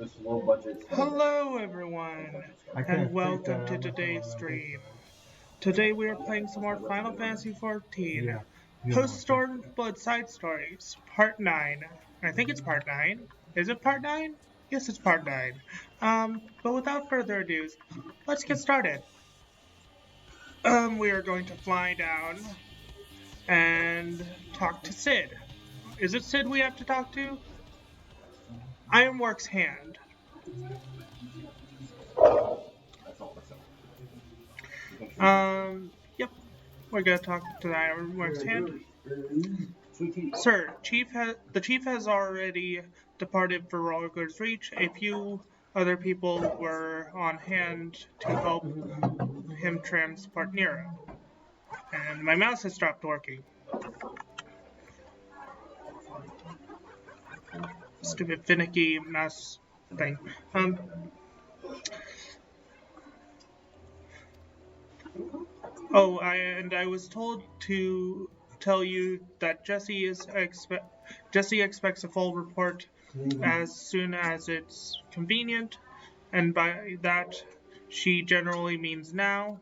Just low budget. Hello everyone, and welcome to today's stream. Today we are playing some more Final Fantasy XIV. Post Stormblood Side Stories, Part 9. I think it's Part 9. Is it Part 9? Yes, it's Part 9. But without further ado, let's get started. We are going to fly down and talk to Sid. Is it Sid we have to talk to? Ironworks Hand. Yep. We're gonna talk to the Ironworks Hand. Sir, the chief has already departed for Roller's Reach. A few other people were on hand to help him transport Nero. And my mouse has stopped working. Stupid finicky mouse thing. I was told to tell you that Jessie expects a full report as soon as it's convenient, and by that she generally means now.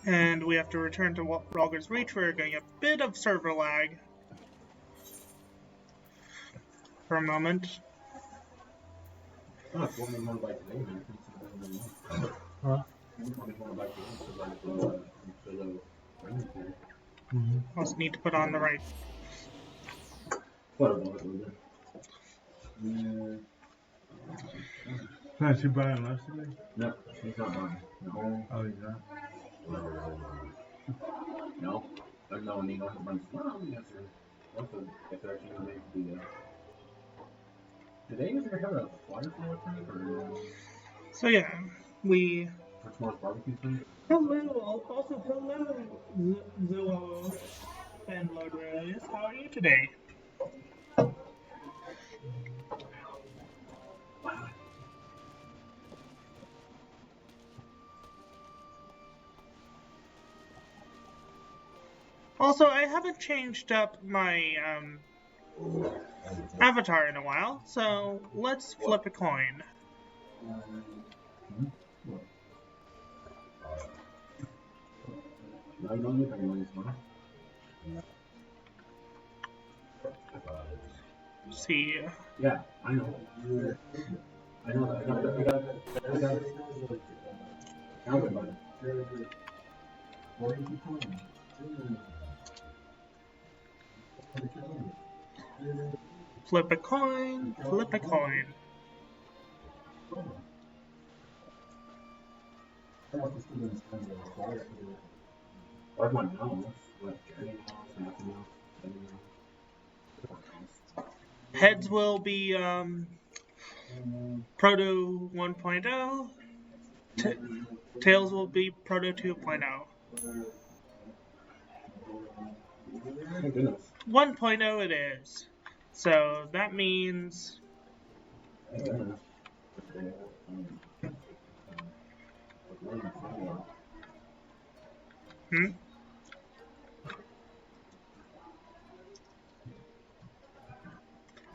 And we have to return to Roller's Reach. We're getting a bit of server lag for a moment. Also need to put on the right. Is he buying less today? No, he's not buying. No. Oh, he's not? No. But no, and he don't have runs. Well, if they're actually going to make the. Did they ever have a flyer for it, or? So yeah, we. For tomorrow's barbecue thing? Hello, also hello, Zillow and Lodres. How are you today? Also, I haven't changed up my avatar in a while, so let's flip a coin. See. Yeah, I know. I know that. I got Flip a coin, flip a coin. Where's my mouse? Heads will be Proto 1.0. Tails will be Proto 2.0. 1.0 it is. So that means...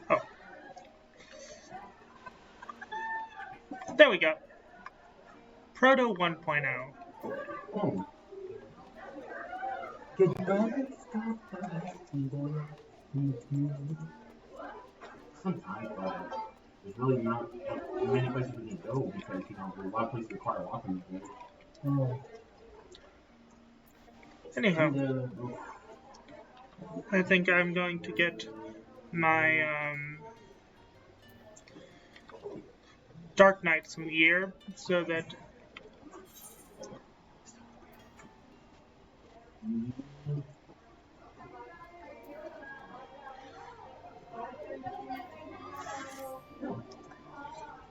Oh. There we go. Proto 1.0. Oh. Sometimes, there's really not many places we can go because, there's a lot of places require walking. Anyhow, I think I'm going to get my Dark Knight some gear so that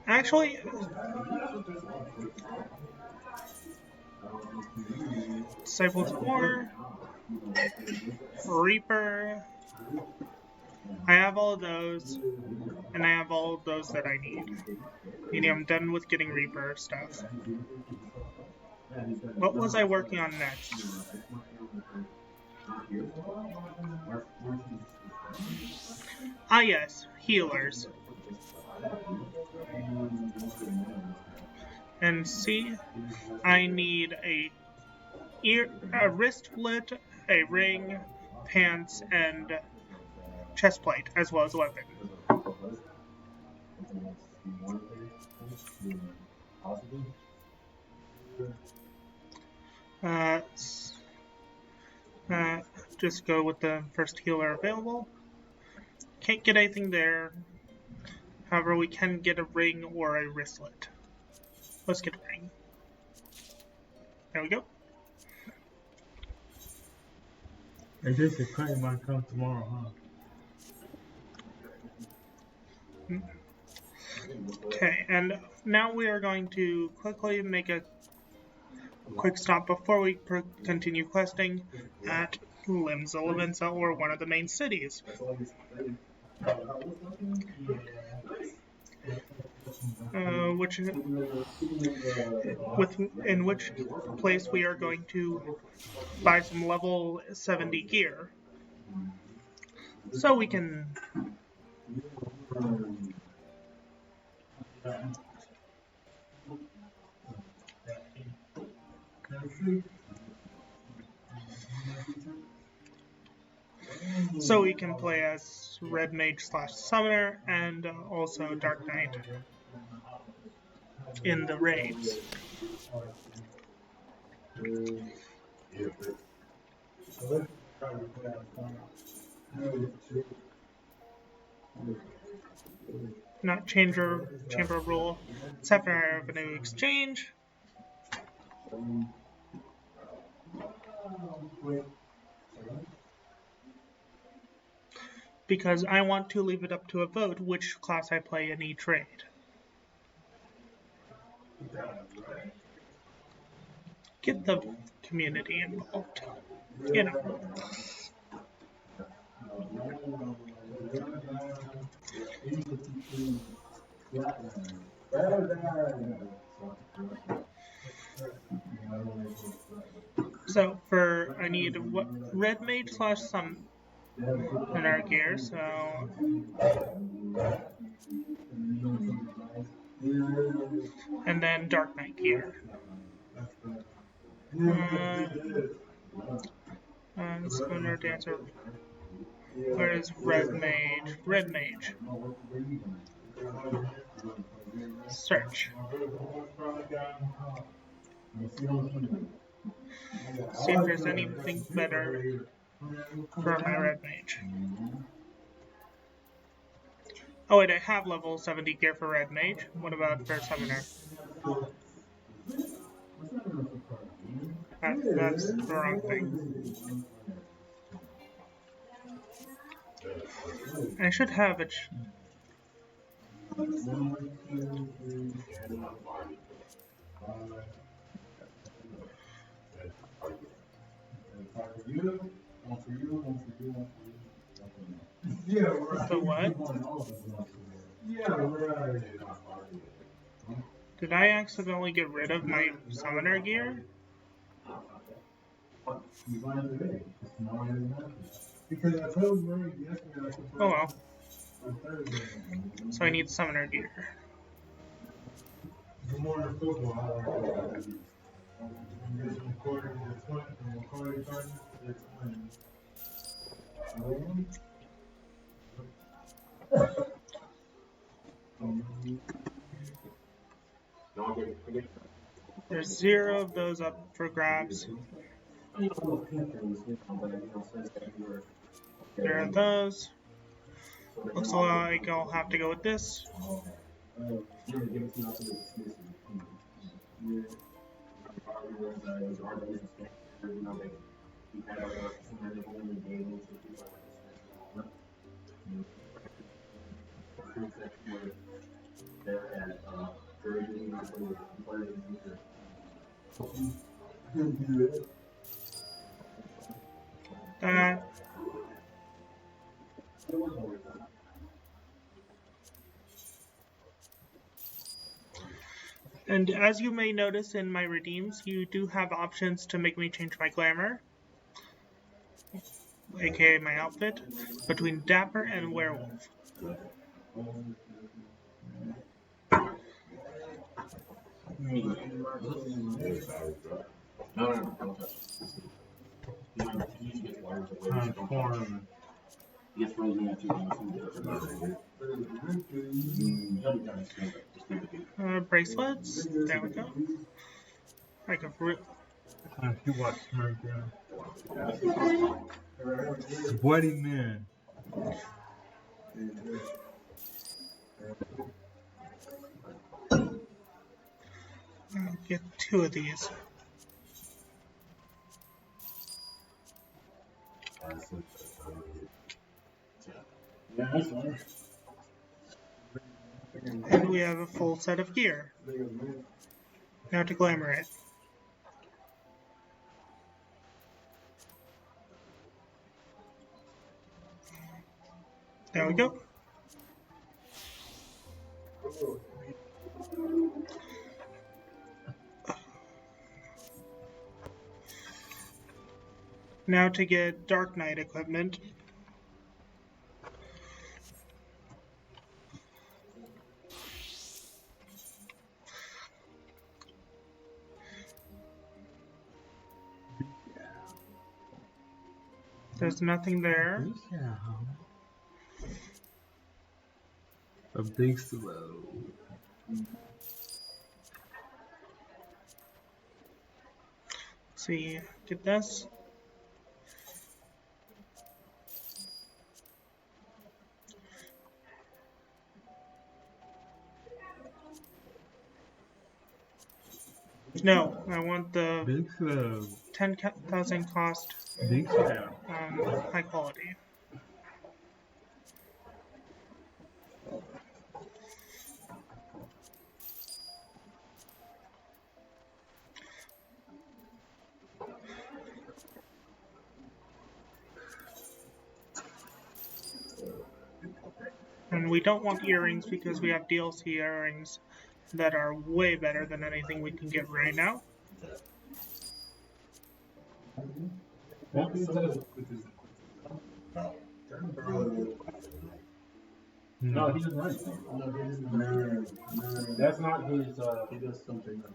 actually Disciples of War, Reaper. I have all of those, and I have all of those that I need. Meaning I'm done with getting Reaper stuff. What was I working on next? Ah yes, healers. And see, I need a wristlet, a ring, pants, and chest plate, as well as a weapon. Just go with the first healer available. Can't get anything there. However, we can get a ring or a wristlet. Let's get a ring. There we go. I guess the claim might come tomorrow, huh? Okay, and now we are going to quickly make a quick stop before we continue questing at Limsa Levinsa, or one of the main cities. In which place we are going to buy some level 70 gear. So we can play as Red Mage / Summoner and also Dark Knight in the raids. Not chamber rule, except for revenue exchange. Because I want to leave it up to a vote which class I play in each raid. Get the community involved. You know. So I need Red Mage / Summoner gear, so and then Dark Knight gear. Summoner Dancer. Where is Red Mage? Red Mage. Search. See if there's anything better for my Red Mage. Oh wait, I have level 70 gear for Red Mage. What about for Summoner? That's the wrong thing. I should have it. The what? Did I accidentally get rid of my Summoner gear? Oh well. So I need Summoner gear. There's 0 of those up for grabs. There are those. Looks like I'll have to go with this. And as you may notice in my redeems, you do have options to make me change my glamour. aka my outfit, between Dapper and Werewolf. Transform. He gets frozen at 2 Bracelets. There we go. I can You watch SmackDown. Sweaty man. I'll get 2 of these. And we have a full set of gear. Now to glamour it. There we go. Now to get Dark Knight equipment. There's nothing there. Yeah. A big slow. Let's see, get this. No, I want the Big slow. 10,000 cost Big slow. high quality. And we don't want earrings because we have DLC earrings that are way better than anything we can get right now. No, he doesn't write. That's not his, he does something else.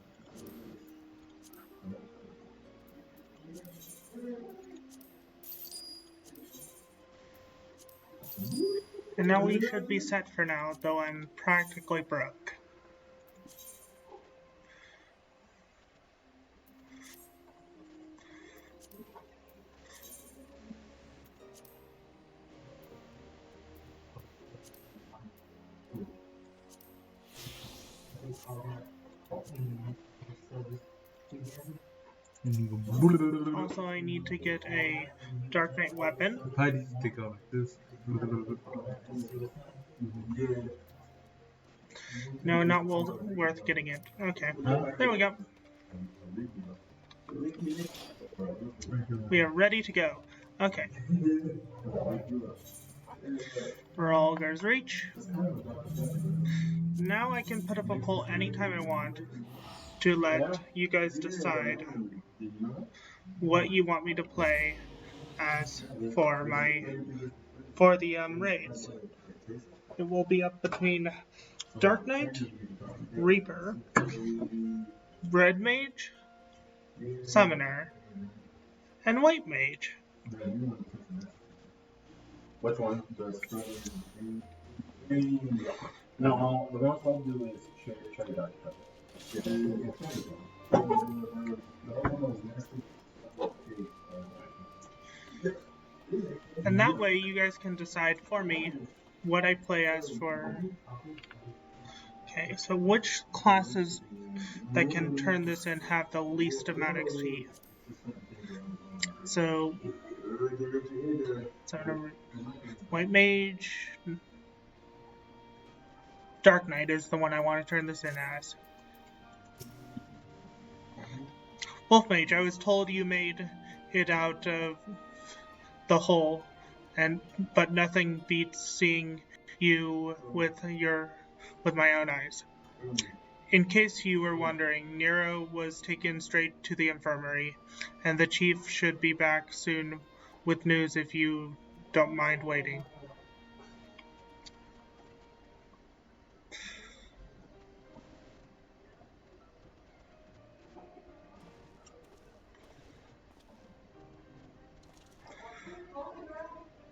And now we should be set for now, though I'm practically broke. Also, I need to get a Dark Knight weapon. How do you stick out like this? No, not worth getting it. Okay, there we go. We are ready to go. Okay. Rolger's Reach. Now I can put up a poll anytime I want to let you guys decide what you want me to play as for the raids. It will be up between Dark Knight, Reaper, Red Mage, Summoner, and White Mage. Which one? No, the ones I'll do is check it out. And that way you guys can decide for me what I play as for... Okay, so which classes that can turn this in have the least amount of XP? So White Mage... Dark Knight is the one I want to turn this in as. Wolf Mage, I was told you made it out of the hole, but nothing beats seeing you with my own eyes. In case you were wondering, Nero was taken straight to the infirmary, and the chief should be back soon with news if you don't mind waiting.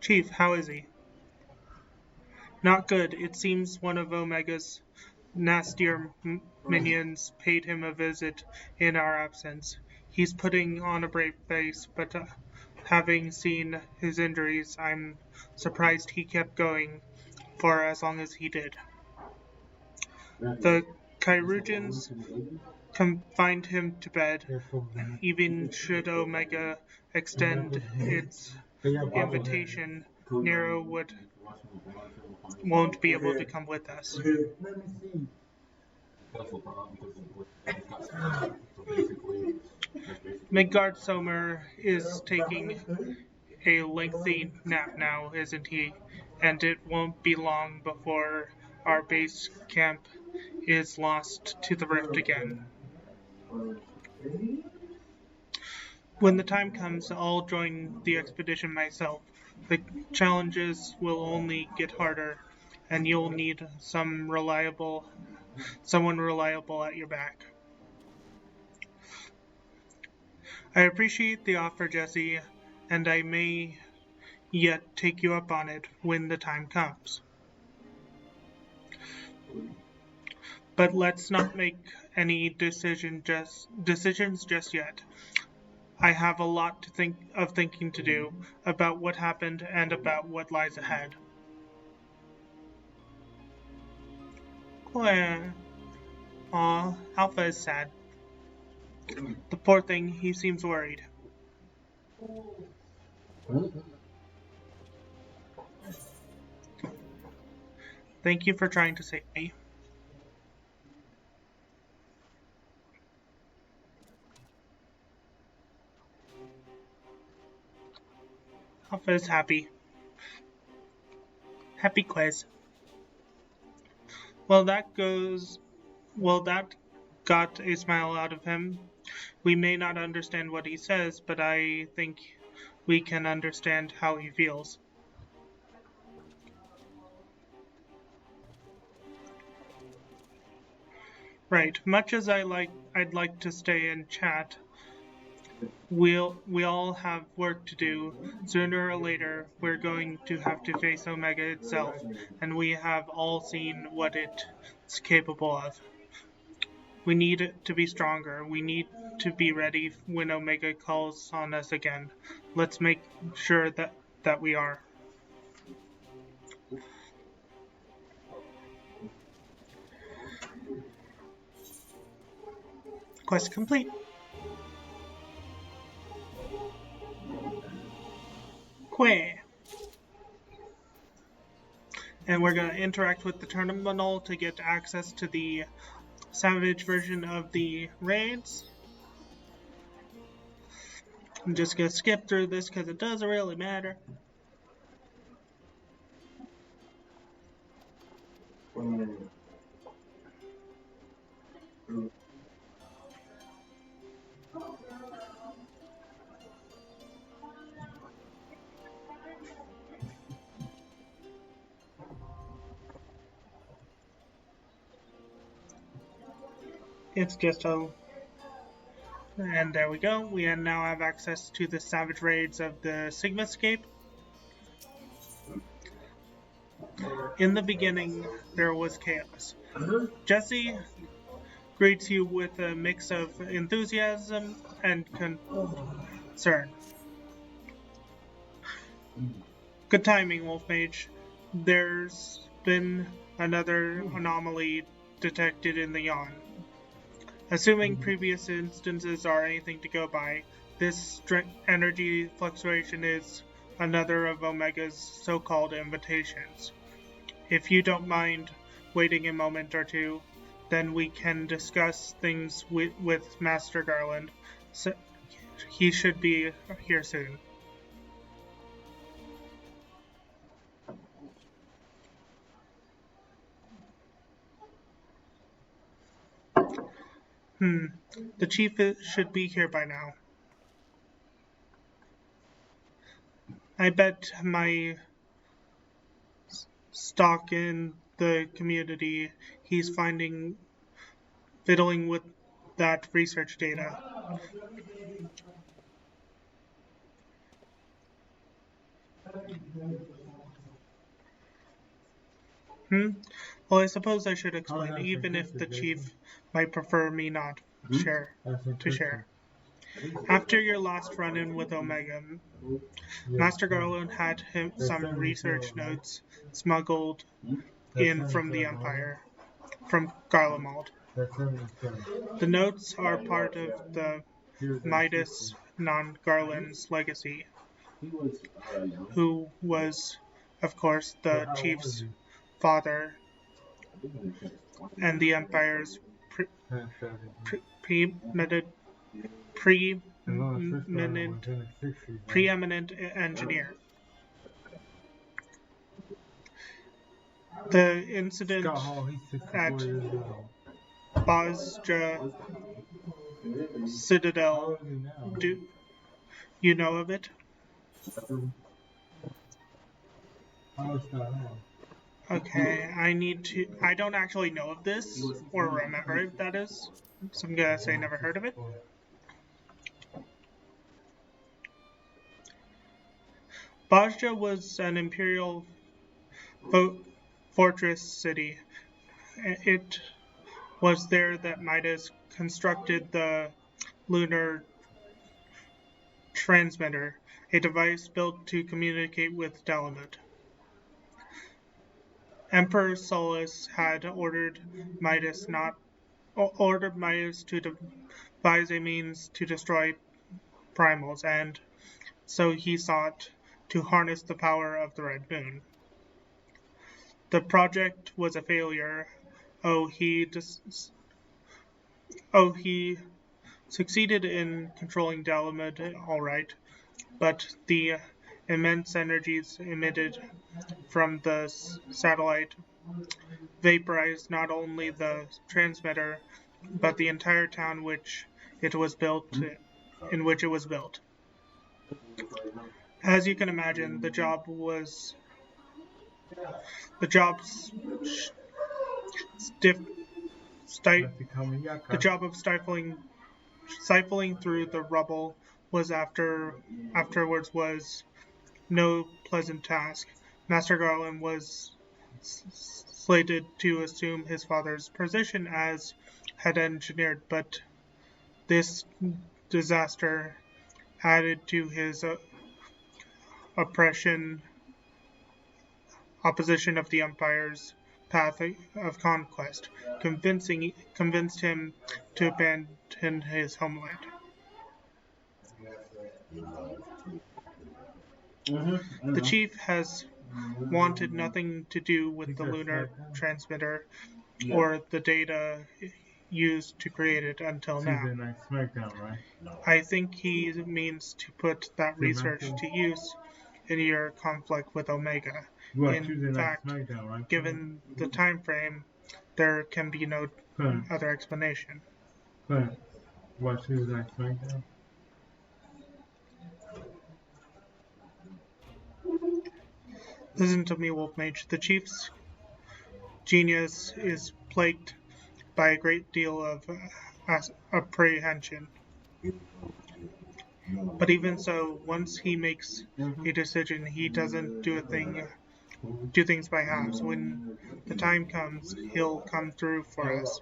Chief, how is he? Not good. It seems one of Omega's nastier minions paid him a visit in our absence. He's putting on a brave face, but having seen his injuries, I'm surprised he kept going for as long as he did. The Chirurgeons confined him to bed. Even should Omega extend its invitation, Nero won't be able to come with us. Midgard Sommer is taking a lengthy nap now, isn't he? And it won't be long before our base camp is lost to the rift again. When the time comes, I'll join the expedition myself. The challenges will only get harder, and you'll need someone reliable at your back. I appreciate the offer, Jesse, and I may yet take you up on it when the time comes. But let's not make any decisions just yet. I have a lot of thinking to do about what happened and about what lies ahead. Aw, Alpha is sad. The poor thing, he seems worried. Thank you for trying to save me. Alpha is happy. Happy quiz. Well, that got a smile out of him. We may not understand what he says, but I think we can understand how he feels. Right. Much as I'd like to stay and chat, we all have work to do. Sooner or later, we're going to have to face Omega itself, and we have all seen what it's capable of. We need to be stronger. We need to be ready when Omega calls on us again. Let's make sure that we are. Quest complete. Quay. And we're going to interact with the terminal to get access to the Savage version of the raids. I'm just going to skip through this because it doesn't really matter. It's just a... And there we go. We now have access to the Savage Raids of the Sigmascape. In the beginning, there was chaos. Jesse greets you with a mix of enthusiasm and concern. Good timing, Wolf Mage. There's been another anomaly detected in the Yawn. Assuming previous instances are anything to go by, this energy fluctuation is another of Omega's so-called invitations. If you don't mind waiting a moment or two, then we can discuss things with Master Garland. So he should be here soon. The chief should be here by now. I bet my stock in the community he's fiddling with that research data. Well, I suppose I should explain, even if the chief might prefer me not to share. After your last run-in with Omega, Master Garland had some research notes smuggled in from the Empire, from Garlemald. The notes are part of the Midas non-Garland's legacy, who was, of course, the chief's father and the Empire's preeminent engineer. The incident at Bozja Citadel, do you know of it? Okay, I don't actually know of this, or remember if that is, so I'm gonna say never heard of it. Bozja was an imperial fortress city. It was there that Midas constructed the lunar transmitter, a device built to communicate with Dalamud. Emperor Solus had ordered Midas to devise a means to destroy primals, and so he sought to harness the power of the Red Moon. The project was a failure. He succeeded in controlling Dalamud all right, but the immense energies emitted from the satellite vaporized not only the transmitter, but the entire town in which it was built. As you can imagine, the job of stifling through the rubble afterwards was no pleasant task. Master Garland was slated to assume his father's position as head engineer, but this disaster added to his opposition of the Empire's path of conquest, convinced him to abandon his homeland. The chief has wanted nothing to do with the lunar transmitter or the data used to create it until now. I think he means to put that research to use in your conflict with Omega. In fact, given the time frame, there can be no other explanation. Listen to me, Wolf Mage. The chief's genius is plagued by a great deal of apprehension. But even so, once he makes a decision, he doesn't do things by halves. When the time comes, he'll come through for us.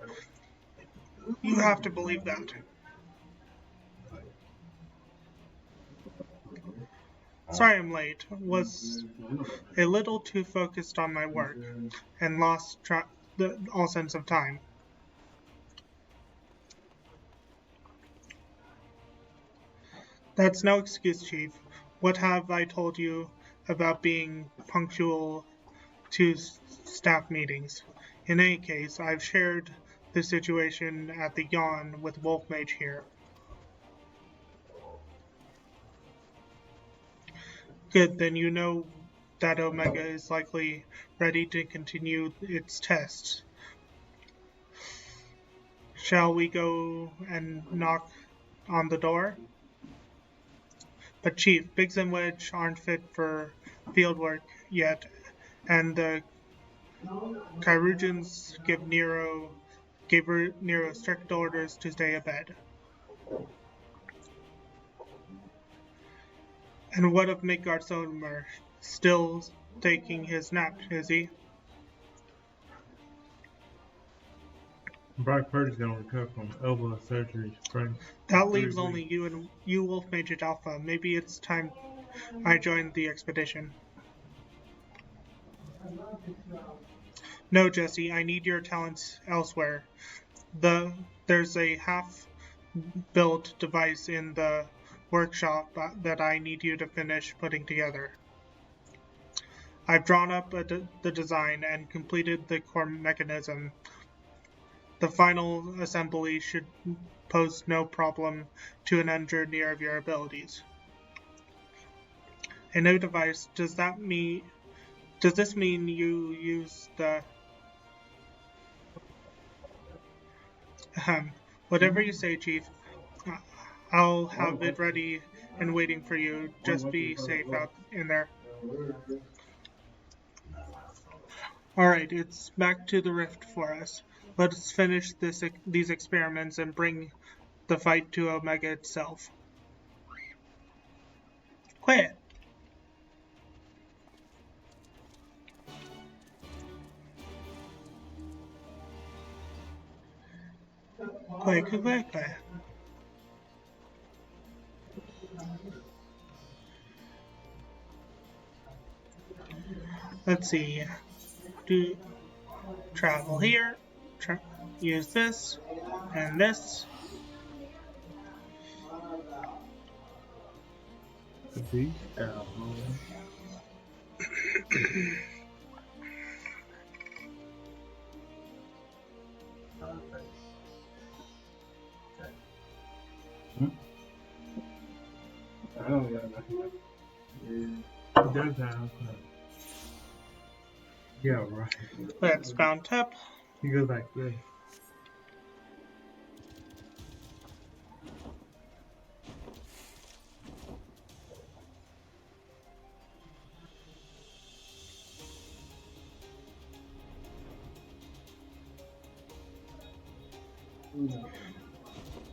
You have to believe that. Sorry I'm late. Was a little too focused on my work and lost all sense of time. That's no excuse, Chief. What have I told you about being punctual to staff meetings? In any case, I've shared the situation at the Yawn with Wolf Mage here. Good, then you know that Omega is likely ready to continue its tests. Shall we go and knock on the door? But Chief, Biggs and Wedge aren't fit for field work yet, and the Kyrugians gave Nero strict orders to stay abed. And what of Midgard's own Mer? Still taking his nap, is he? Brock Purdy's gonna recover from elbow surgery spring. That leaves only you and you, Wolf Mage at Alpha. Maybe it's time I joined the expedition. No, Jesse, I need your talents elsewhere. There's a half-built device in the workshop that I need you to finish putting together. I've drawn up the design and completed the core mechanism. The final assembly should pose no problem to an engineer of your abilities. A new device, does this mean you use the... Whatever you say, Chief. I'll have it ready and waiting for you. Just be safe out in there. Alright, it's back to the rift for us. Let's finish these experiments and bring the fight to Omega itself. Quiet! Quiet. Let's see. Do travel here. Use this and this. Yeah, right. Let's mount up. You go like this.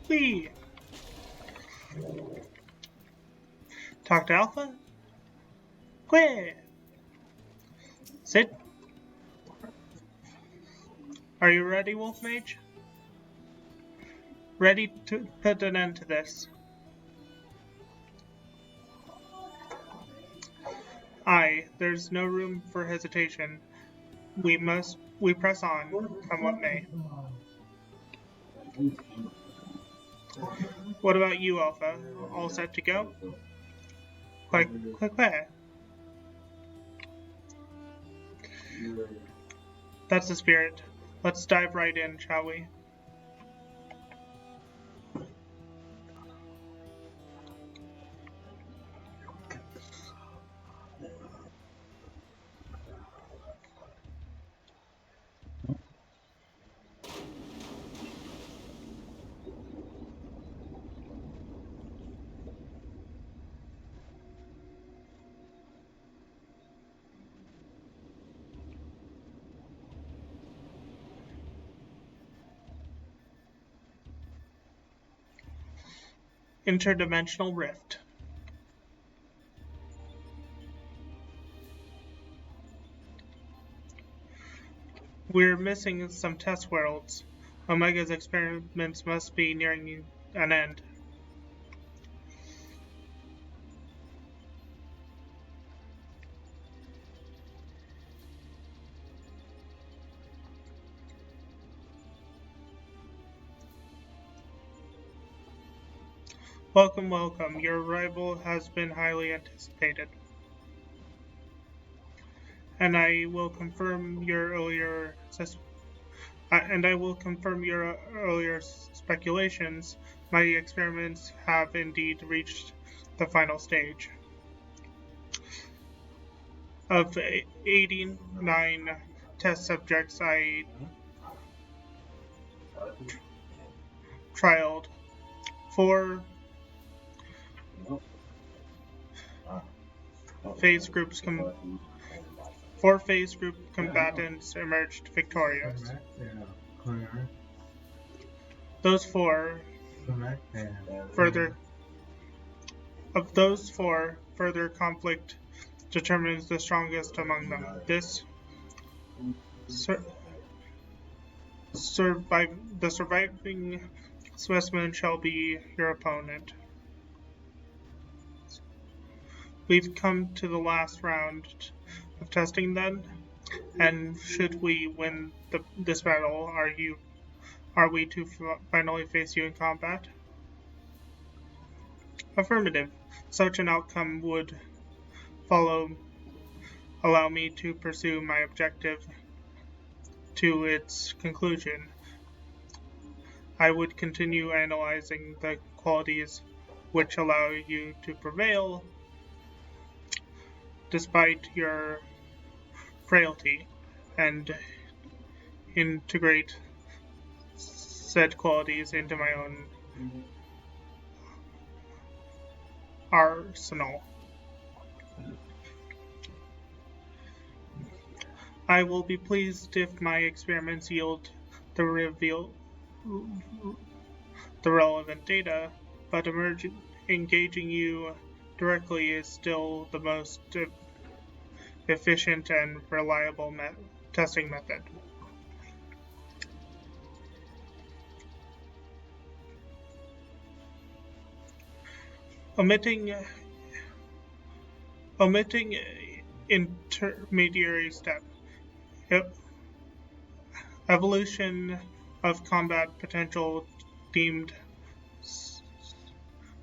Whee! Talk to Alpha? Quit! Sit. Are you ready, Wolf Mage? Ready to put an end to this? Aye, there's no room for hesitation. We press on, come what may. What about you, Alpha? All set to go? Quick. That's the spirit. Let's dive right in, shall we? Interdimensional rift. We're missing some test worlds. Omega's experiments must be nearing an end. Welcome. Your arrival has been highly anticipated. And I will confirm your earlier speculations. My experiments have indeed reached the final stage. Of 89 test subjects I trialed, 4 phase groups four phase group combatants emerged victorious. Those four further conflict determines the strongest among them. This the surviving specimen shall be your opponent. We've come to the last round of testing then, and should we win this battle, are we to finally face you in combat? Affirmative. Such an outcome would allow me to pursue my objective to its conclusion. I would continue analyzing the qualities which allow you to prevail despite your frailty, and integrate said qualities into my own arsenal. I will be pleased if my experiments yield the relevant data, but engaging you directly is still the most efficient and reliable testing method. Omitting intermediary step. Evolution of combat potential deemed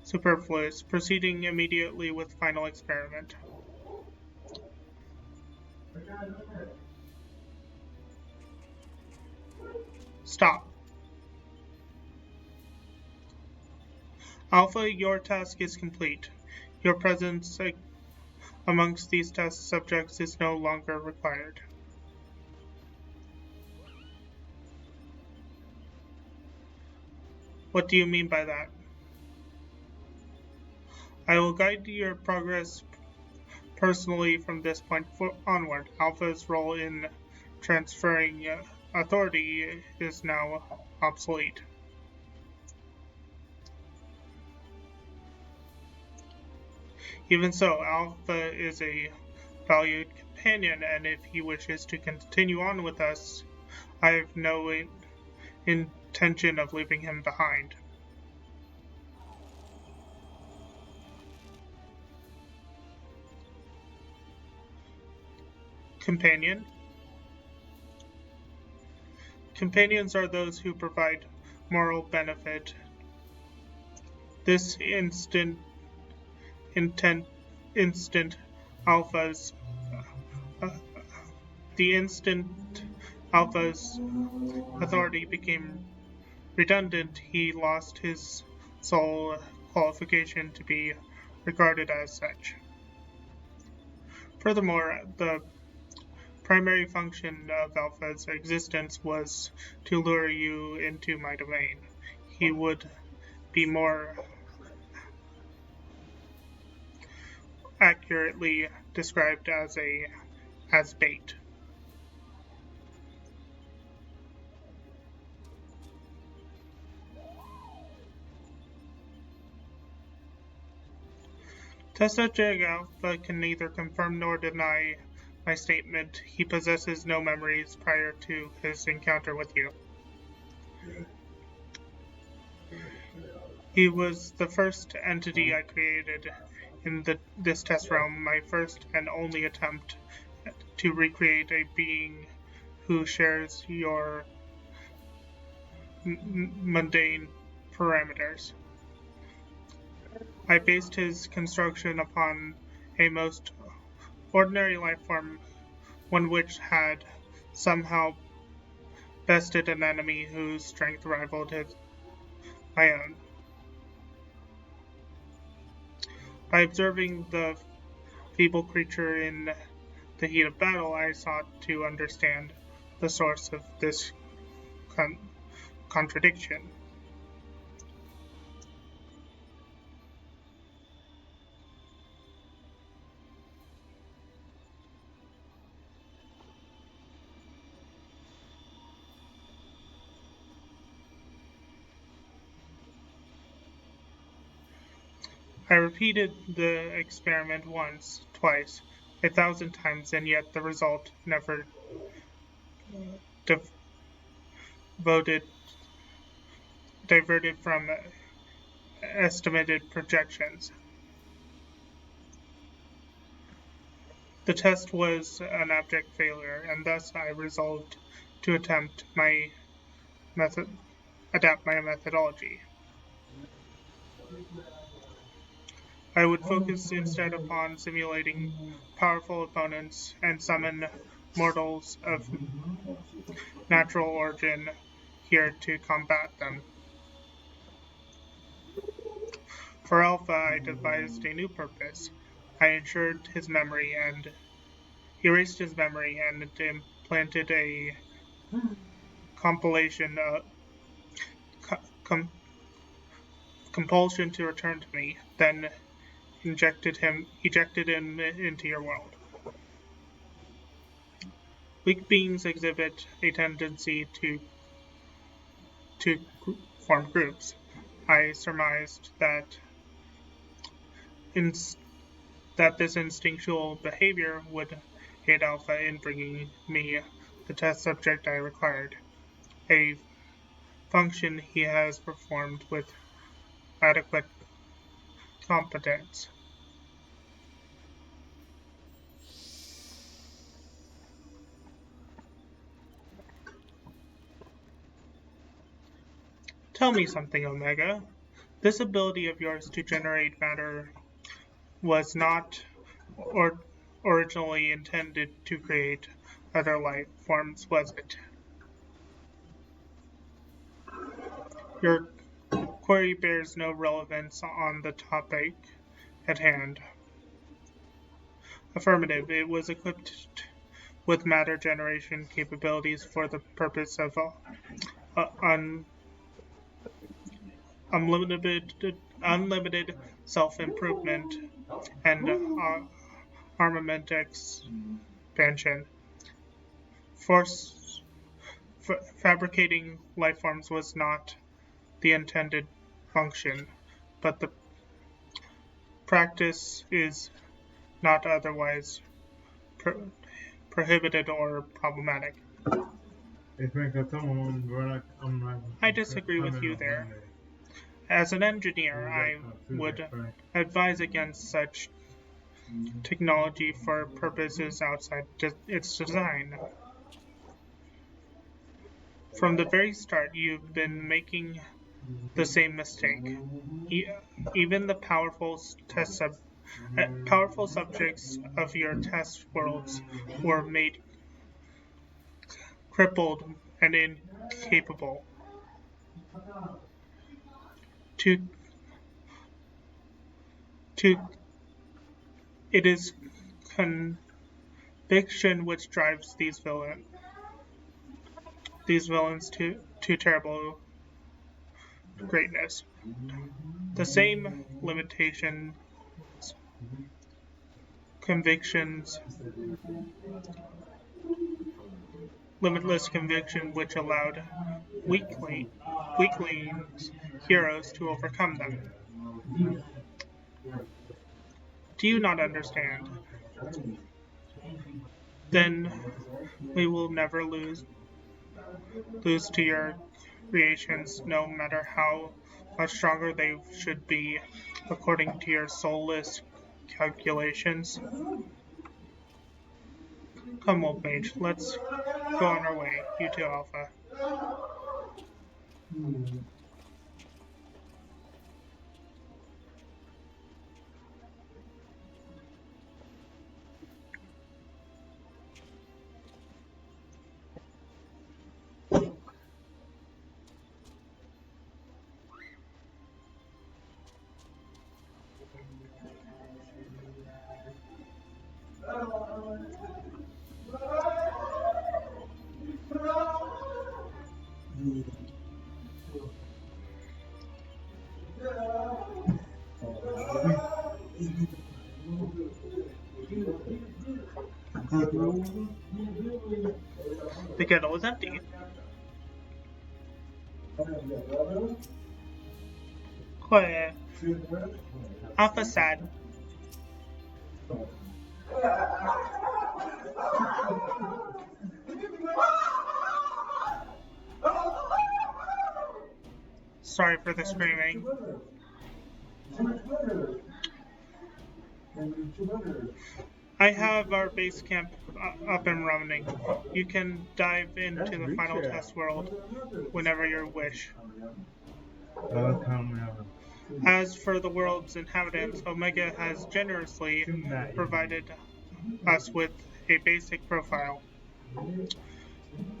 superfluous, proceeding immediately with final experiment. Stop. Alpha, your task is complete. Your presence amongst these test subjects is no longer required. What do you mean by that? I will guide your progress personally from this point onward. Alpha's role in transferring authority is now obsolete. Even so, Alpha is a valued companion, and if he wishes to continue on with us, I have no intention of leaving him behind. Companion? Companions are those who provide moral benefit. This instant Alpha's authority became redundant, he lost his sole qualification to be regarded as such. Furthermore, the primary function of Alpha's existence was to lure you into my domain. He would be more accurately described as bait. Test subject Alpha can neither confirm nor deny my statement. He possesses no memories prior to his encounter with you. He was the first entity I created in this test realm, my first and only attempt to recreate a being who shares your mundane parameters. I based his construction upon a most ordinary life form, one which had somehow bested an enemy whose strength rivaled my own. By observing the feeble creature in the heat of battle, I sought to understand the source of this contradiction. I repeated the experiment once, twice, 1,000 times, and yet the result never diverted from estimated projections. The test was an abject failure, and thus I resolved to adapt my methodology. I would focus instead upon simulating powerful opponents and summon mortals of natural origin here to combat them. For Alpha, I devised a new purpose. I erased his memory and implanted a compulsion to return to me, then ejected him into your world. Weak beings exhibit a tendency to form groups. I surmised that this instinctual behavior would aid Alpha in bringing me the test subject I required, a function he has performed with adequate competence. Tell me something, Omega. This ability of yours to generate matter was not originally intended to create other life forms, was it? Your query bears no relevance on the topic at hand. Affirmative. It was equipped with matter generation capabilities for the purpose of unlimited self-improvement and armament expansion. Fabricating lifeforms was not the intended function, but the practice is not otherwise prohibited or problematic. I disagree with you there. As an engineer, I would advise against such technology for purposes outside its design. From the very start, you've been making the same mistake. Even the powerful subjects of your test worlds were made crippled and incapable. It is conviction which drives these villains to terrible greatness. The same limitless conviction which allowed weaklings heroes to overcome them. Do you not understand? Then we will never lose to your creations, no matter how much stronger they should be, according to your soulless calculations. Come, old mage, let's go on our way. You too, Alpha. The kettle is empty. Quiet. Alpha sad. Sorry for the screaming. I have our base camp up and running. You can dive into the final test world whenever you wish. As for the world's inhabitants, Omega has generously provided us with a basic profile.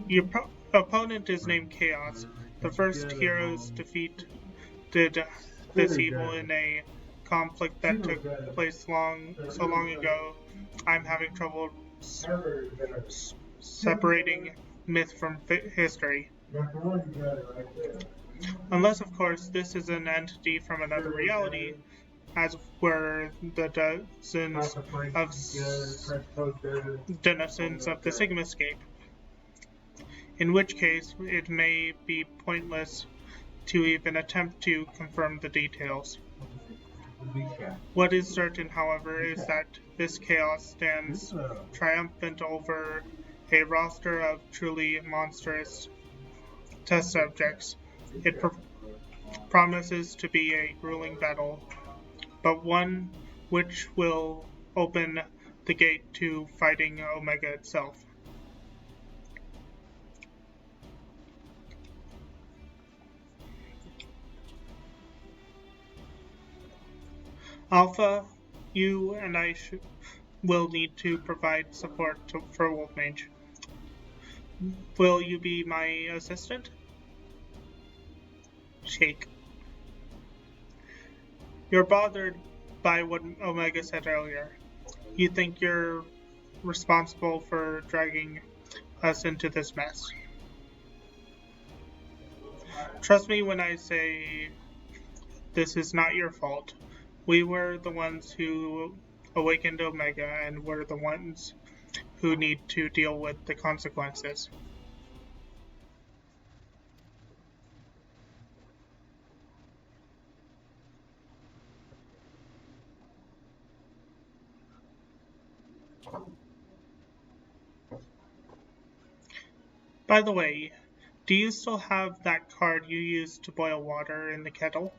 Your opponent is named Chaos. The first heroes defeated this evil in a conflict that took place so long ago. I'm having trouble separating myth from history. Unless, of course, this is an entity from another reality, as were the dozens of denizens of the Sigmascape. In which case, it may be pointless to even attempt to confirm the details. What is certain, however, is that this chaos stands triumphant over a roster of truly monstrous test subjects. It promises to be a grueling battle, but one which will open the gate to fighting Omega itself. Alpha, you and I will need to provide support for Wolfmage. Will you be my assistant? Shake. You're bothered by what Omega said earlier. You think you're responsible for dragging us into this mess. Trust me when I say this is not your fault. We were the ones who awakened Omega, and we're the ones who need to deal with the consequences. By the way, do you still have that card you used to boil water in the kettle?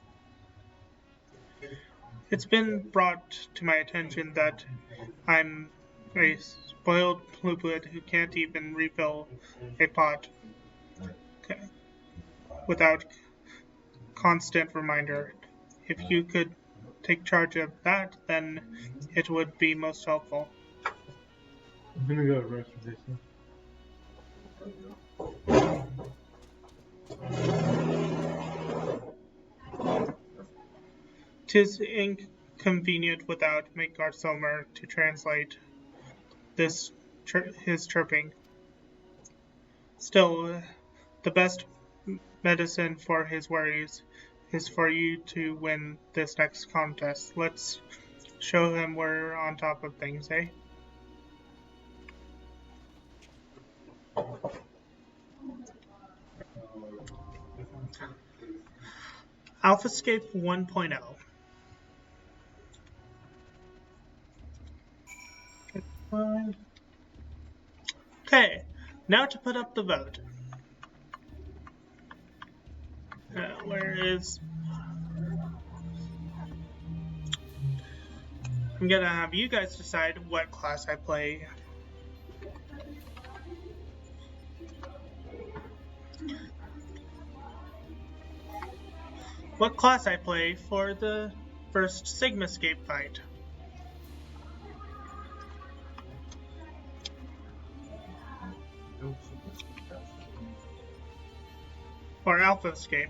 It's been brought to my attention that I'm a spoiled Floofy who can't even refill a pot without constant reminder. If you could take charge of that, then it would be most helpful. I'm gonna go rest for this one. 'Tis inconvenient without Midgardsomer to translate his chirping. Still, the best medicine for his worries is for you to win this next contest. Let's show him we're on top of things, eh? Ffxiv 1.0. Okay, now to put up the vote. Where is... I'm gonna have you guys decide what class I play. What class I play for the first Sigmascape fight. Or Ffxiv.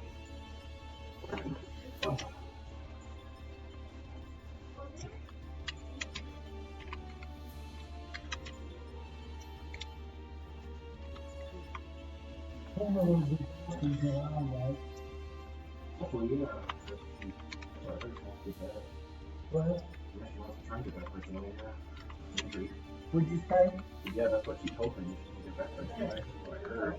What? Yeah, she wants to try and get that person over here. What'd you say? Yeah, that's what she told me. She can get that person. That's what I heard.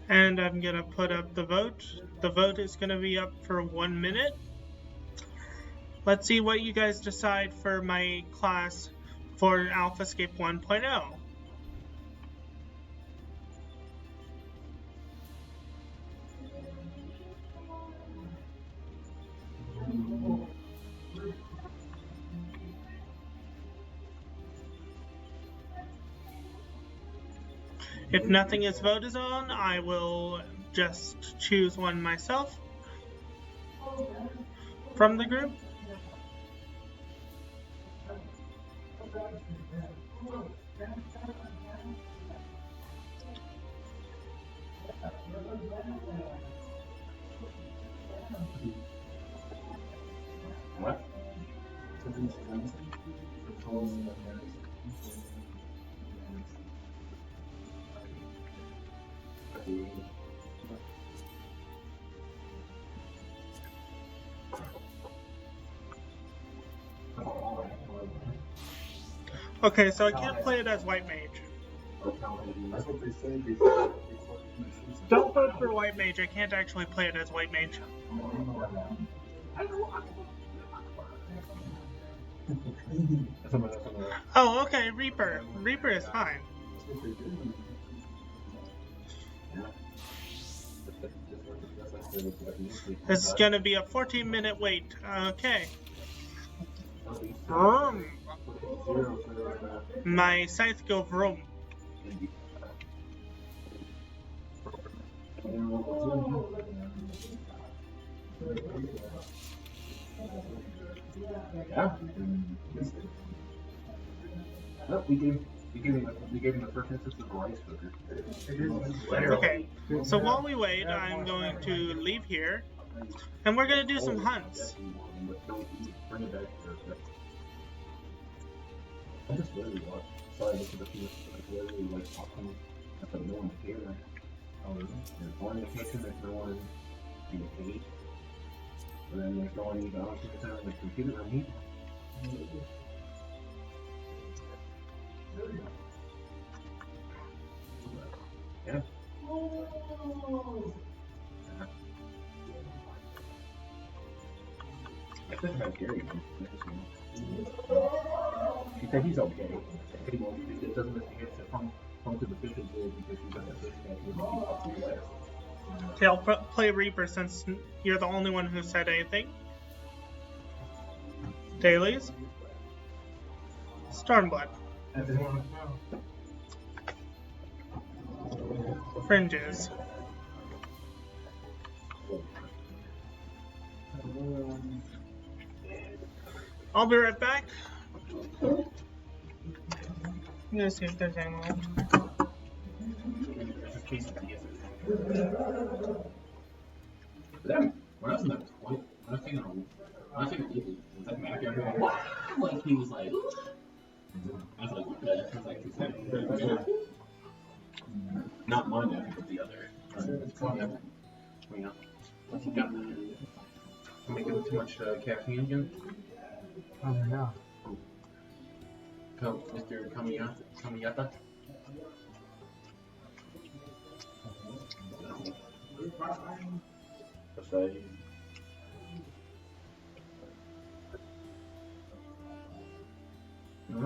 And I'm gonna put up the vote. The vote is gonna be up for 1 minute. Let's see what you guys decide for my class for Ffxiv 1.0. If nothing is voted on, I will just choose one myself from the group. What? Okay, so I can't play it as White Mage. That's what they say. Don't vote for White Mage. I can't actually play it as White Mage. Oh, okay, Reaper. Reaper is fine. This is gonna be a 14-minute wait. Okay. Vroom. My scythe go vroom. Yeah. No, we gave him the first instance of the rice cooker. Okay, so while we wait, I'm going to leave here, and we're gonna do some hunts. Bring it back. I just literally watched. Sorry, look at the few. I literally like talking. I thought no one's here. Oh, really? There's one in the kitchen. There's no one in the cage. And then there's no one even on the computer or me. Yeah. I think about Gary. She said he's okay. It doesn't make sense to come to the fishing pool because he's got that fish that Okay, I'll play Reaper since you're the only one who said anything. Dailies. Stormblood. Fringes. I'll be right back. I'm gonna see if there's any left. When I was in the toilet, when I was taking a was that Mac everyone? What? Like he was like, I was like, what the? I was like, is that not my neck, but the other. What's he got? Am I giving too much caffeine again? Yeah. Mr. Kamiyata? Ffxiv. No.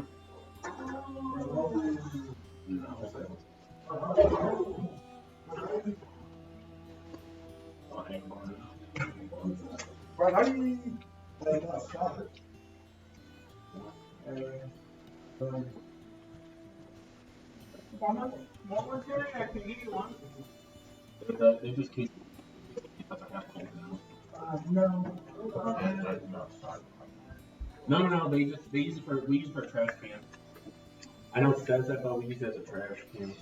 Right, how do you stop it? What was there? I can give you one. They just keep. No. They use it for we use it for a trash can. I know it says that, but we use it as a trash can.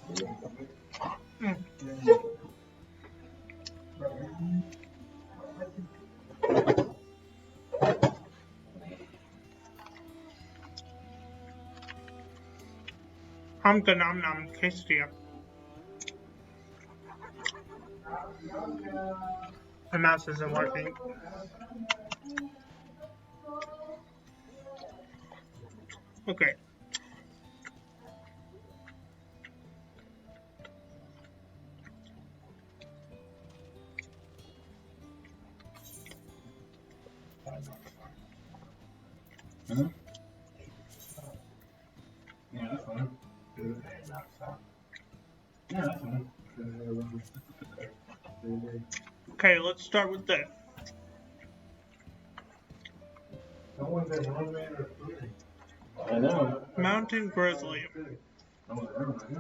I'm the nom nom quesadilla. My mouse isn't working. Okay. Hmm? Yeah, that's fine. Yeah, that's fine. Okay, let's start with this. Someone's in one man or three. I know. Mountain grizzly. I'm like, I don't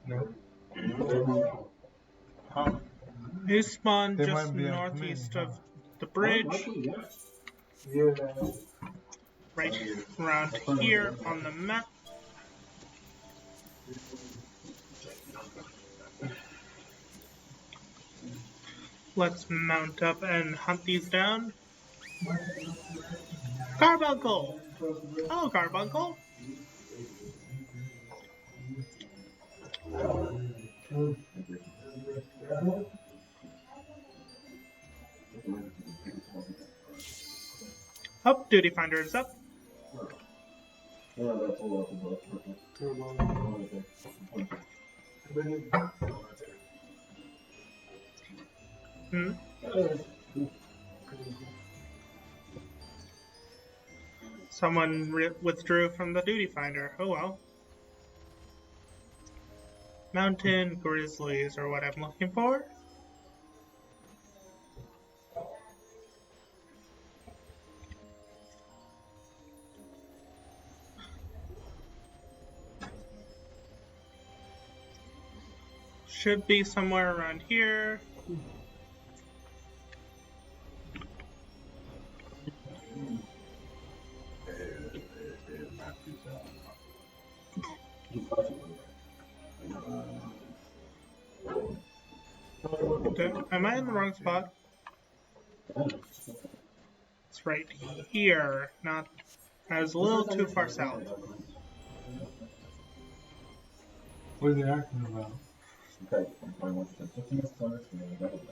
know. No. Huh? He spawned They just might be on northeast command, of the bridge, Yeah. right around here on the map. Let's mount up and hunt these down. Carbuncle! Hello, Carbuncle. Up, Duty Finder is up. Hmm. Someone withdrew from the Duty Finder. Oh well. Mountain grizzlies are what I'm looking for. Should be somewhere around here. Okay. Am I in the wrong spot? It's right here. Not. I was a little too far south. What are they acting about? Okay, I'm fine with it. 15 is close, and then we got it.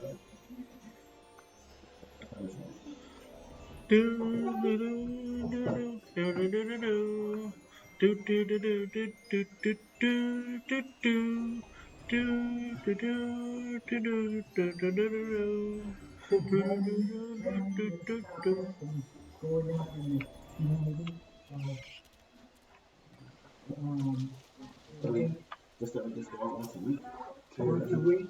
Do do do do do do do do. Do do do do do do do do do do. Do do do do do do do do do. I mean, just go out once a week. Once a week?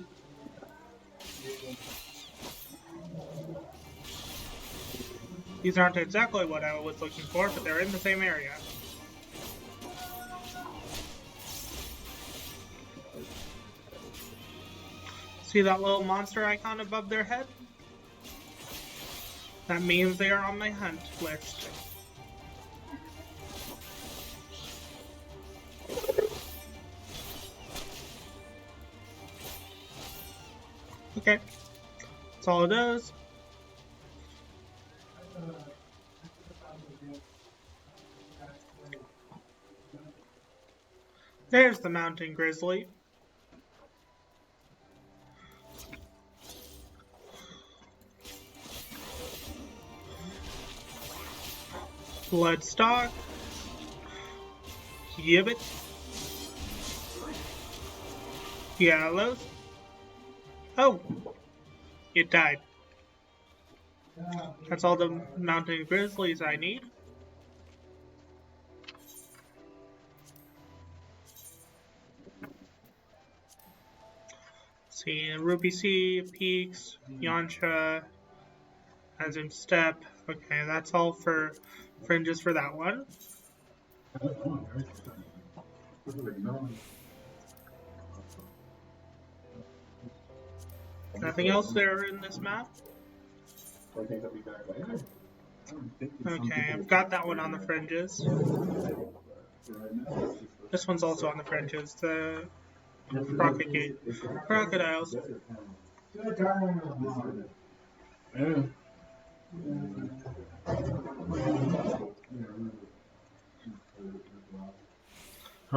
These aren't exactly what I was looking for, but they're in the same area. See that little monster icon above their head? That means they are on my hunt list. Okay, that's all it does. There's the mountain grizzly. Bloodstock. Gibbet. Gallows. Oh, it died. That's all the mountain grizzlies I need. See, Ruby Sea, Peaks, Yantra, Azim Step. Okay, that's all for fringes for that one. Nothing else there in this map? Okay, I've got that one on the fringes. This one's also on the fringes. The Rocket Gate. Crocodiles.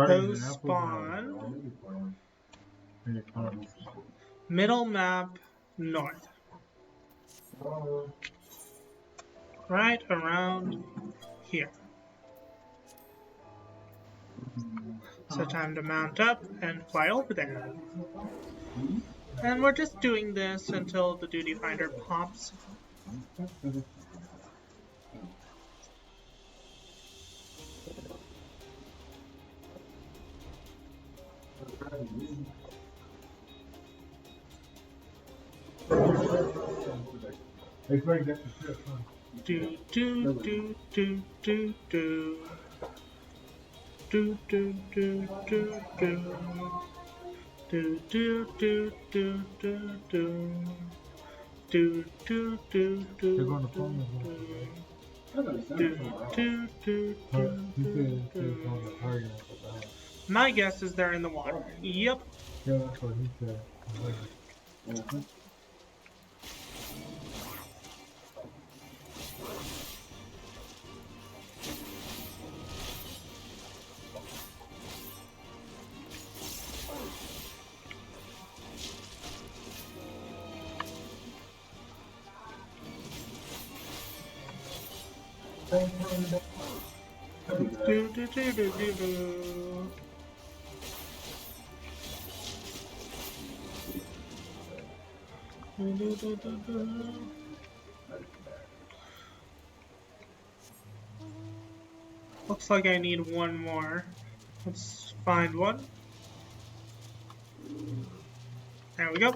Host spawn. Middle map north. Right around here. So time to mount up and fly over there. And we're just doing this until the duty finder pops. It's like that's the trip, huh? Do do do do do do. Do do do do do. Do do do do do do. Do do do do. They're going to phone us. My guess is they're in the water. Yep. Yeah, that's what he said. Do do do do do do. Do, do, do, do. Looks like I need one more. Let's find one. There we go.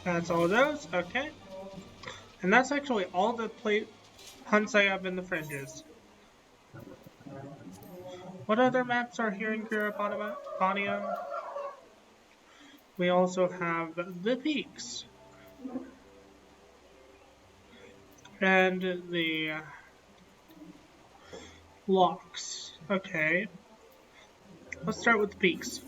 That's all those, okay. And that's actually all the hunts I have in the fringes. What other maps are here in Kiribania? We also have the peaks. And the locks. Okay. Let's start with the peaks.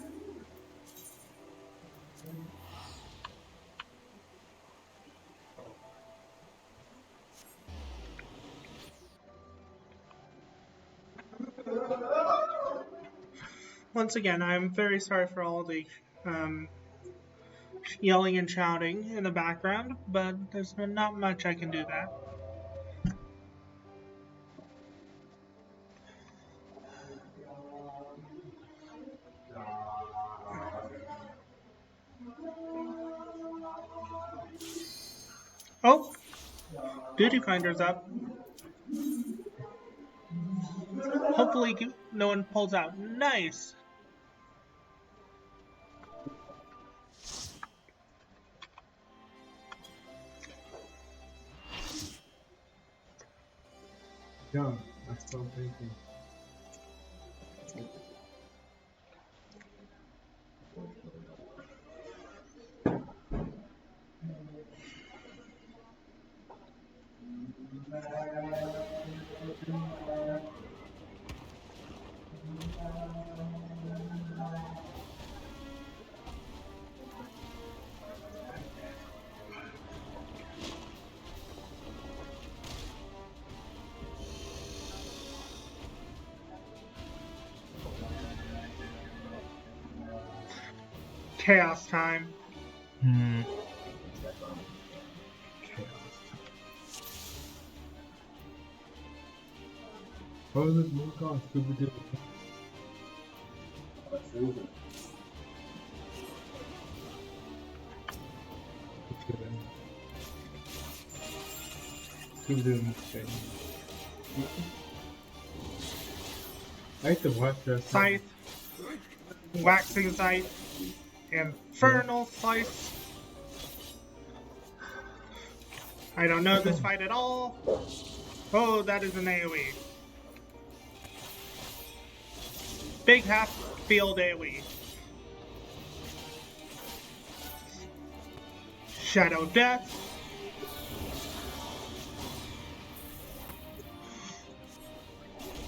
Once again, I'm very sorry for all the yelling and shouting in the background, but there's not much I can do that. Oh! Duty Finder's up. Hopefully no one pulls out. Nice! Yeah, that's so thinking. Chaos time. What was this movie called? Stupid Dude. Stupid Dude. I used to watch that. Scythe. Waxing Scythe. Infernal Slice. I don't know this fight at all. Oh, that is an AoE. Big half field AoE. Shadow Death.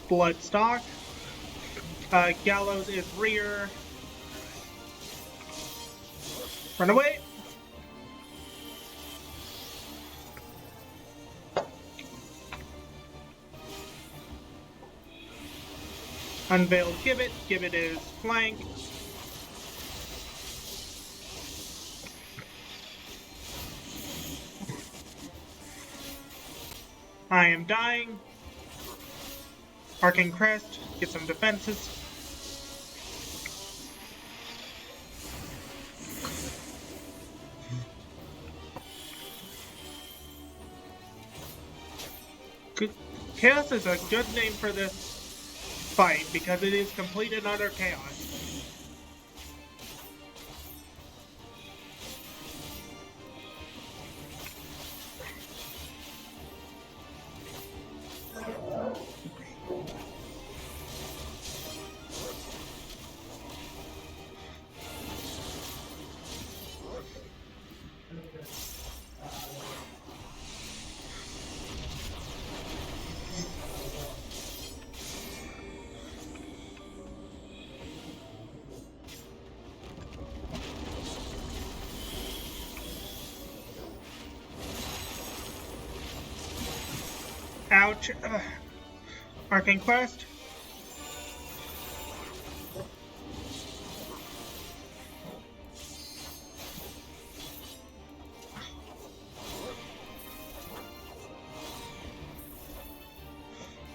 Bloodstock. Gallows is rear. Run away! Unveiled Gibbet. Gibbet is flank. I am dying. Arcane Crest. Get some defenses. Chaos is a good name for this fight because it is complete and utter chaos. Ouch. Arcane Quest.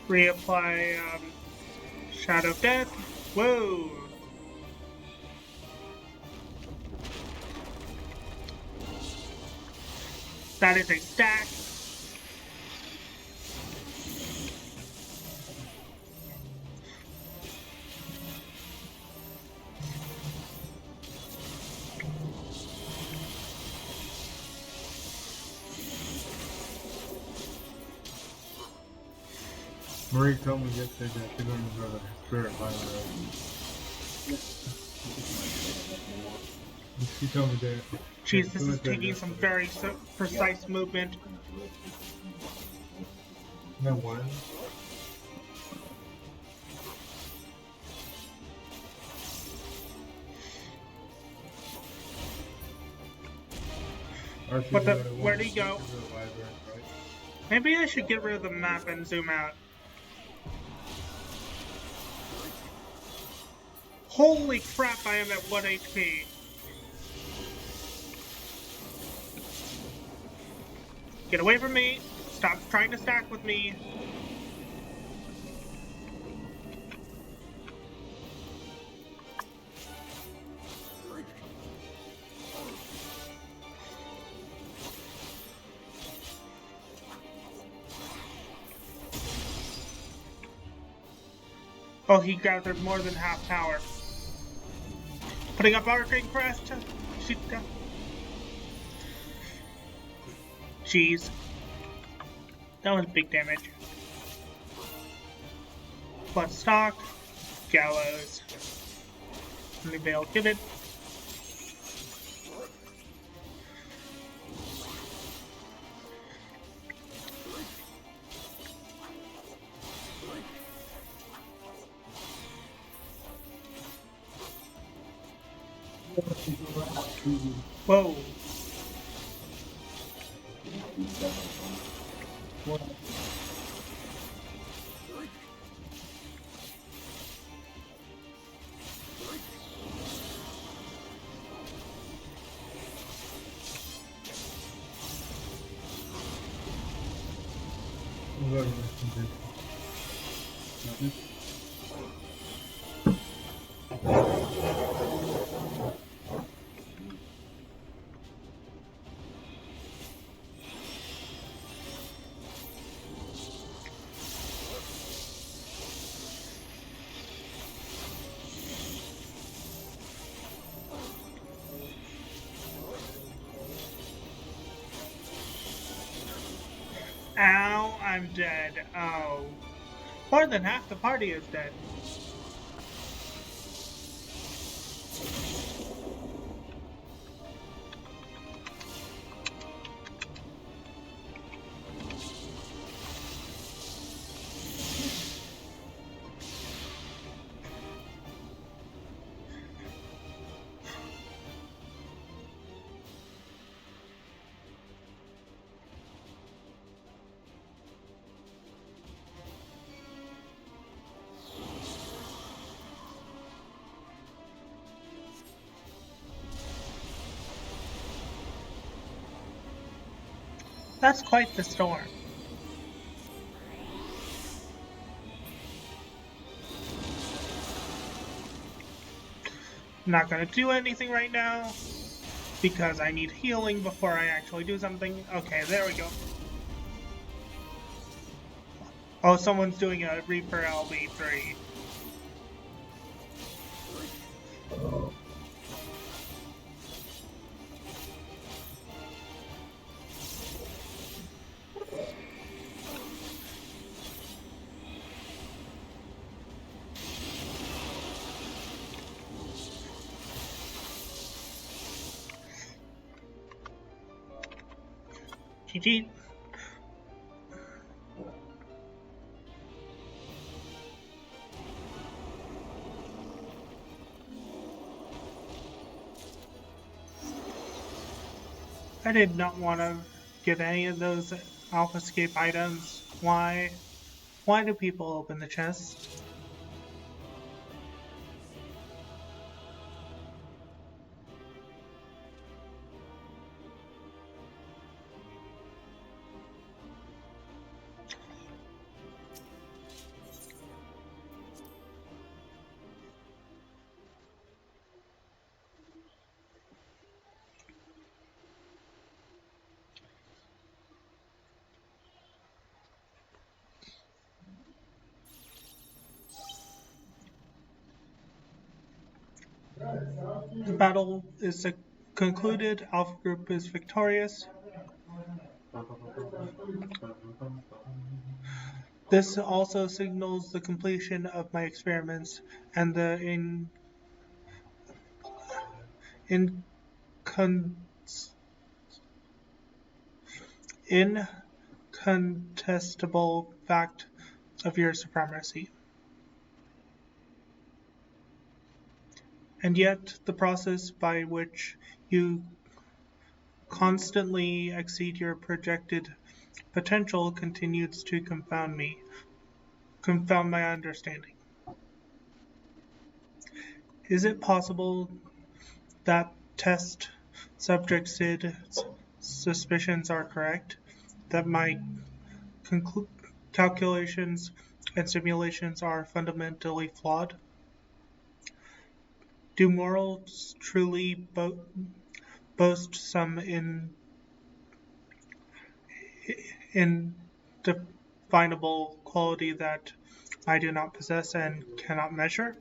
Reapply Shadow of Death. Whoa. That is a stack. Marie told me yesterday that they're going to go to the Spirit Line Road. She told me that. Jeez, this is taking some very precise movement. No one. What the? Where'd he go? Maybe I should get rid of the map and zoom out. Holy crap, I am at 1 HP. Get away from me. Stop trying to stack with me. Oh, he gathered more than half tower. Putting up Arcane Crest. Jeez. That was big damage. Bloodstock. Gallows. Unveiled Gibbet. Whoa. Ow, I'm dead. Oh. More than half the party is dead. That's quite the storm. I'm not gonna do anything right now because I need healing before I actually do something. Okay, there we go. Oh, someone's doing a Reaper LB3. GG. I did not want to get any of those Ffxiv items. Why? Why do people open the chest? The battle is concluded. Alpha Group is victorious. This also signals the completion of my experiments and the incontestable fact of your supremacy. And yet, the process by which you constantly exceed your projected potential continues to confound my understanding. Is it possible that test subject Sid's suspicions are correct? That my calculations and simulations are fundamentally flawed? Do morals truly boast some indefinable quality that I do not possess and cannot measure?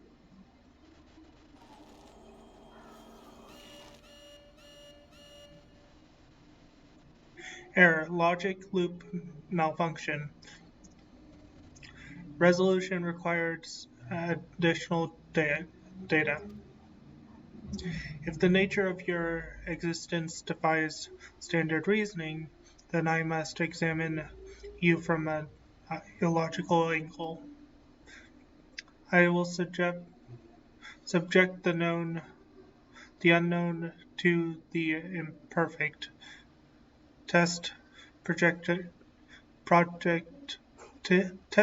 Error. Logic loop malfunction. Resolution requires additional data. If the nature of your existence defies standard reasoning, then I must examine you from an illogical angle. I will subject the unknown to the imperfect. Test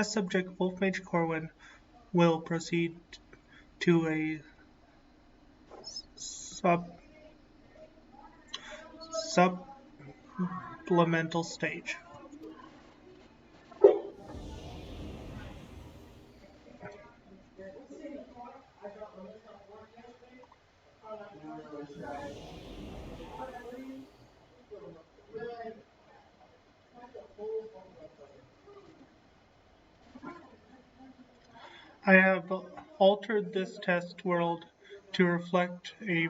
subject Wolf Mage Corwin will proceed to a supplemental stage. I have altered this test world to reflect a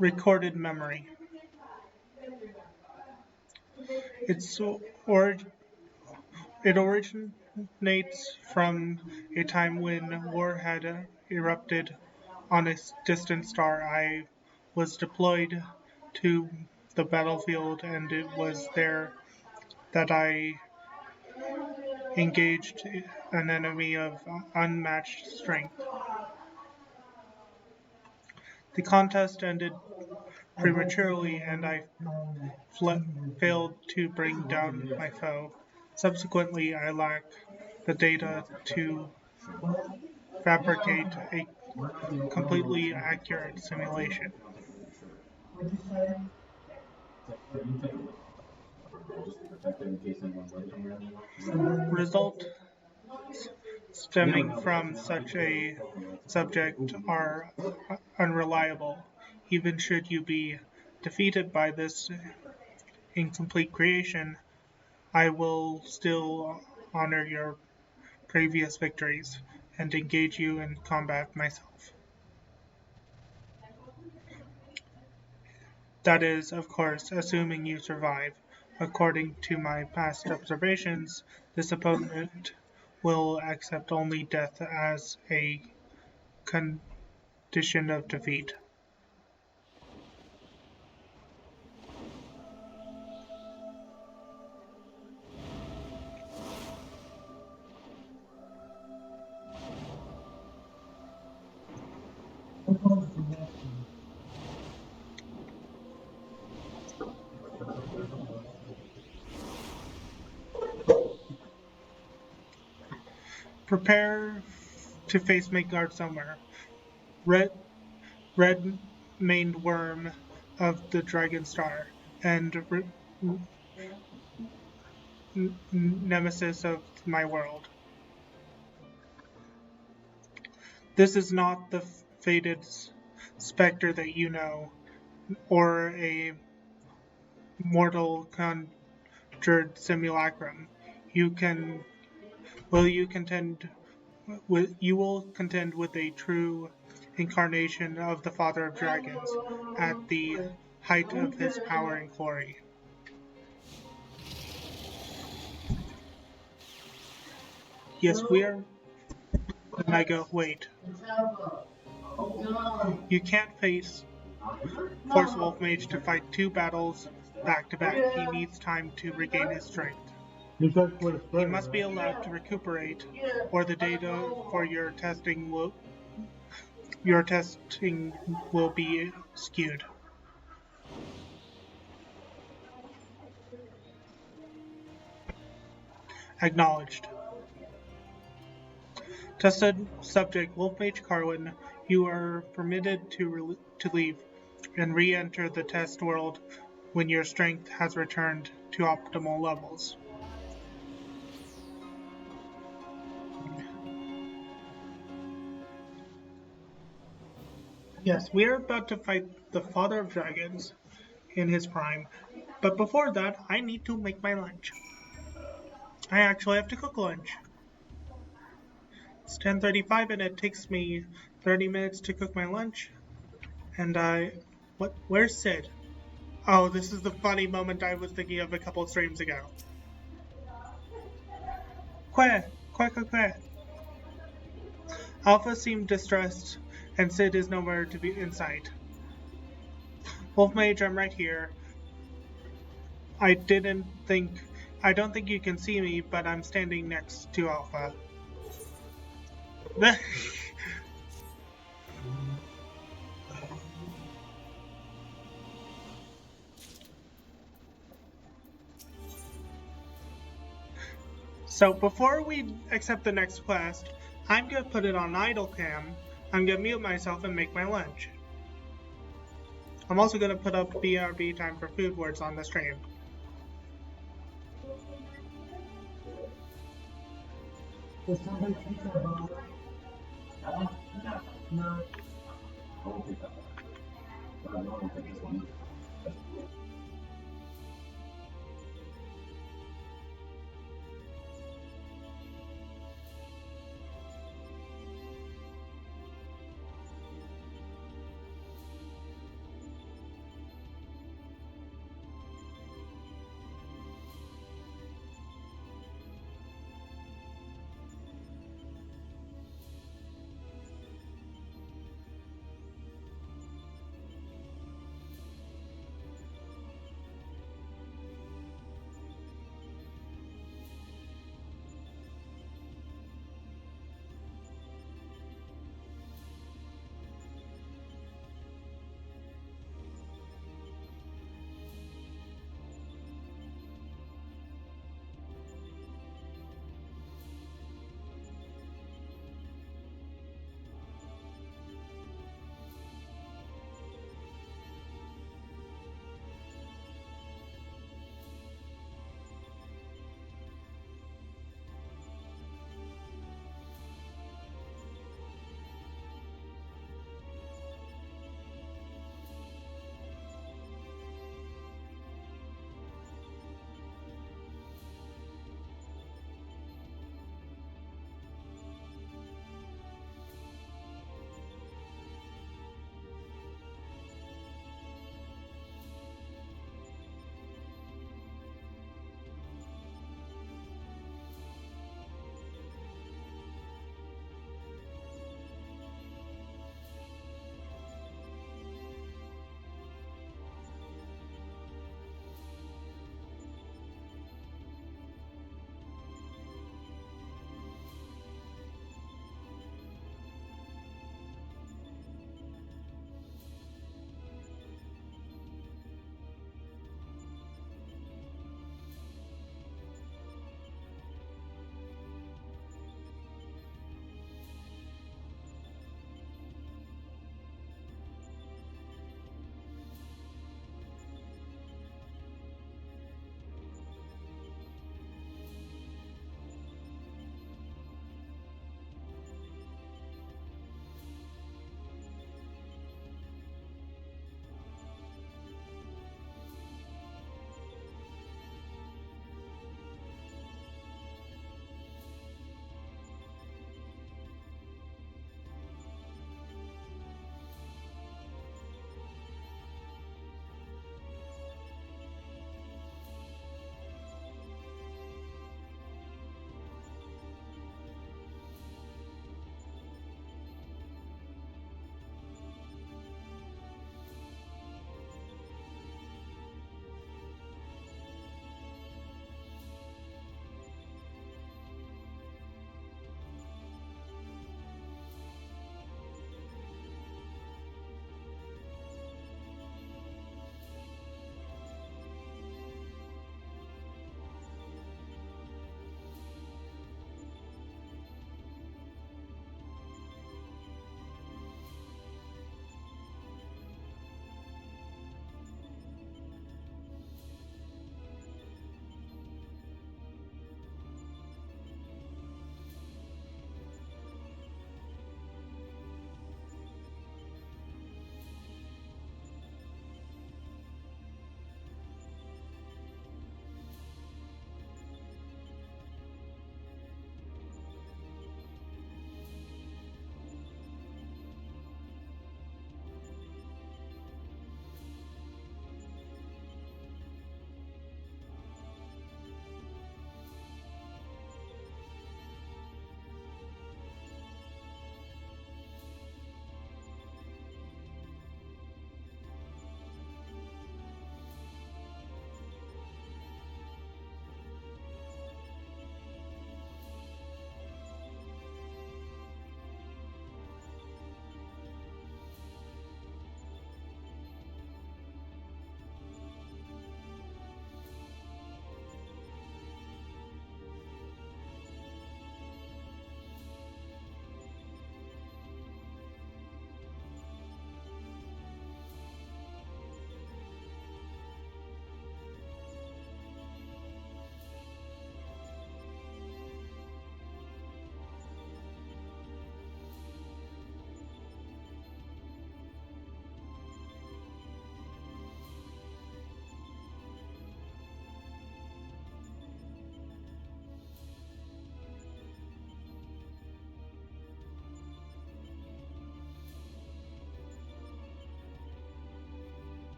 recorded memory. It originates from a time when war had erupted on a distant star. I was deployed to the battlefield, and it was there that I engaged an enemy of unmatched strength. The contest ended prematurely, and I failed to bring down my foe. Subsequently, I lack the data to fabricate a completely accurate simulation. Just to protect it in case anyone's lurking or anything. Result stemming from such a subject are unreliable. Even should you be defeated by this incomplete creation, I will still honor your previous victories and engage you in combat myself. That is, of course, assuming you survive. According to my past observations, this opponent will accept only death as a condition of defeat. Prepare to face Midgard somewhere. Red-maned worm of the Dragon Star, and nemesis of my world. This is not the fated specter that you know, or a mortal conjured simulacrum. You will contend with a true incarnation of the Father of Dragons at the height of his power and glory. Yes, we are. And I go, wait. You can't force Wolfmage to fight 2 battles back to back. He needs time to regain his strength. He must be allowed to recuperate, or the data for your testing will be skewed. Acknowledged. Tested subject Wolfmage Carwin, you are permitted to leave and re-enter the test world when your strength has returned to optimal levels. Yes, we are about to fight the Father of Dragons in his prime, but before that, I need to make my lunch. I actually have to cook lunch. It's 10:35 and it takes me 30 minutes to cook my lunch. And where's Sid? Oh, this is the funny moment I was thinking of a couple of streams ago. Quack. Alpha seemed distressed, and Sid is nowhere to be in sight. Wolfmage, I'm right here. I don't think you can see me, but I'm standing next to Alpha. So before we accept the next quest, I'm gonna put it on idle cam. I'm gonna mute myself and make my lunch. I'm also gonna put up BRB time for food words on the stream. Does somebody take that ball? No. I won't pick that one. But I know I'll pick this one.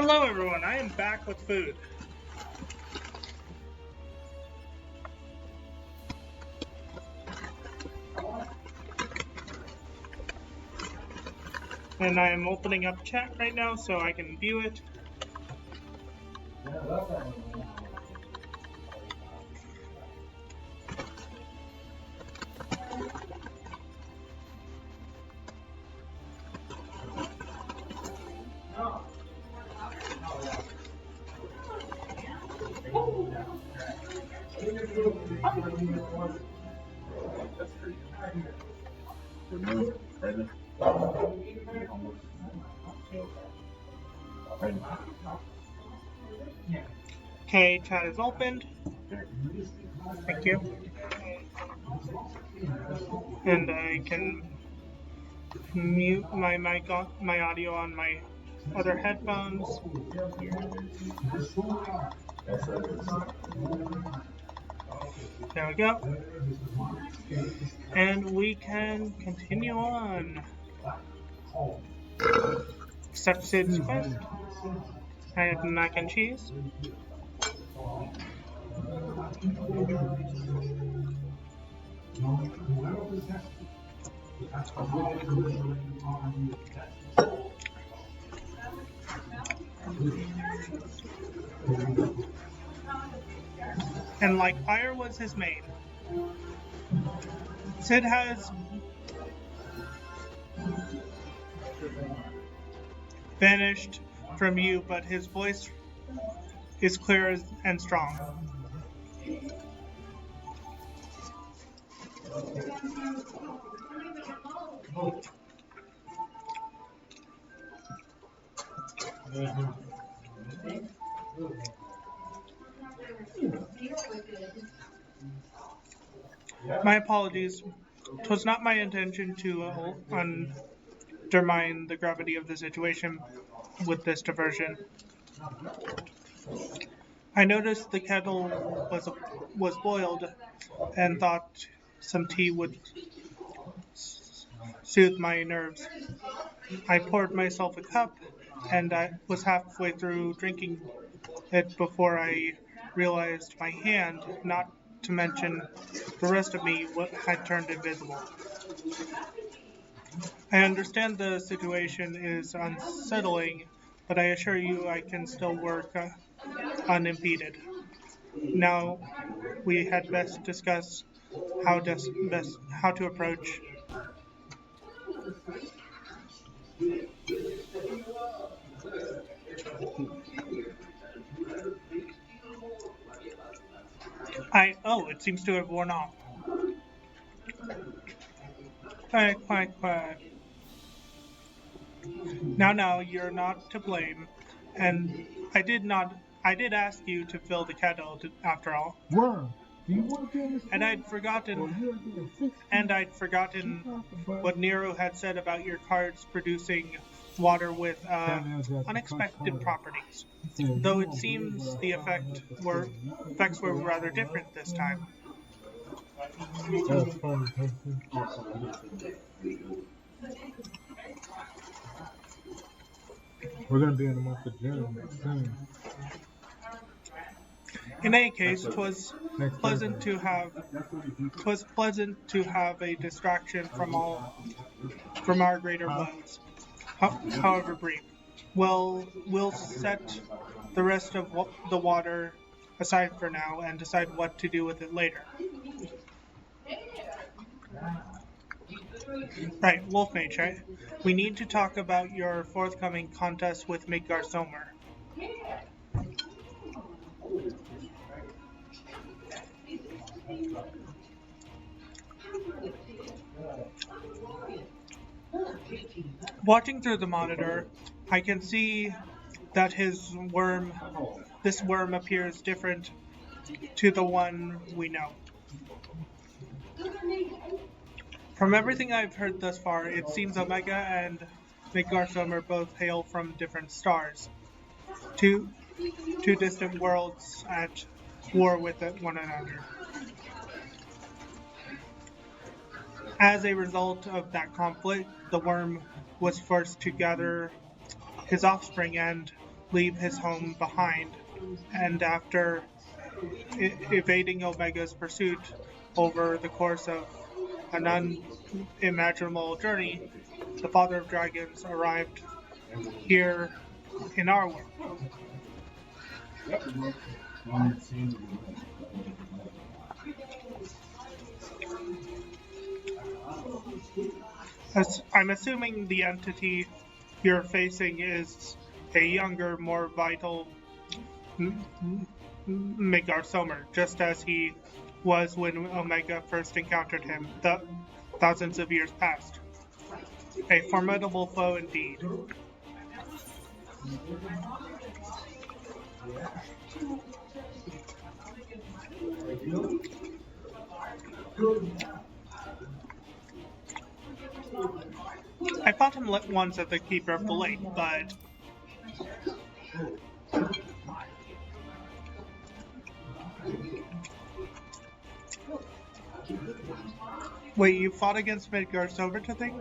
Hello everyone, I am back with food. And I am opening up chat right now so I can view it. That's pretty good. Ready? Okay, chat is opened. Thank you. And I can mute my my audio on my other headphones. There we go. And we can continue on. Accept Sid's quest. I have mac and cheese. And like fire was his main. Sid has vanished from you, but his voice is clear and strong. My apologies. 'Twas not my intention to undermine the gravity of the situation with this diversion. I noticed the kettle was boiled and thought some tea would soothe my nerves. I poured myself a cup and I was halfway through drinking it before I realized my hand, not to mention the rest of me, had turned invisible. I understand the situation is unsettling, but I assure you I can still work unimpeded. Now we had best discuss how to approach. It seems to have worn off. Quack. Now, you're not to blame, and I did ask you to fill the kettle after all. Wow. Do you want to be in this And I'd forgotten what Nero had said about your cards producing water with unexpected properties. Though it seems the effects were rather different this time. That's funny, we're going to be in the month of June soon. In any case, 'twas pleasant to have a distraction from our greater woes, however brief. We'll set the rest of the water aside for now and decide what to do with it later. Right, Wolf Mage, right? We need to talk about your forthcoming contest with Midgar Somer. Watching through the monitor, I can see that this worm appears different to the one we know. From everything I've heard thus far, it seems Omega and Midgar Somer both hail from different stars. Two distant worlds at war with one another. As a result of that conflict, the worm was forced to gather his offspring and leave his home behind, and after evading Omega's pursuit over the course of an unimaginable journey, the Father of Dragons arrived here in our world. I'm assuming the entity you're facing is a younger, more vital Midgardsormr, just as he was when Omega first encountered him thousands of years past. A formidable foe indeed. I fought him once at the Keeper of the Lake, but wait, you fought against Midgardsormr to think?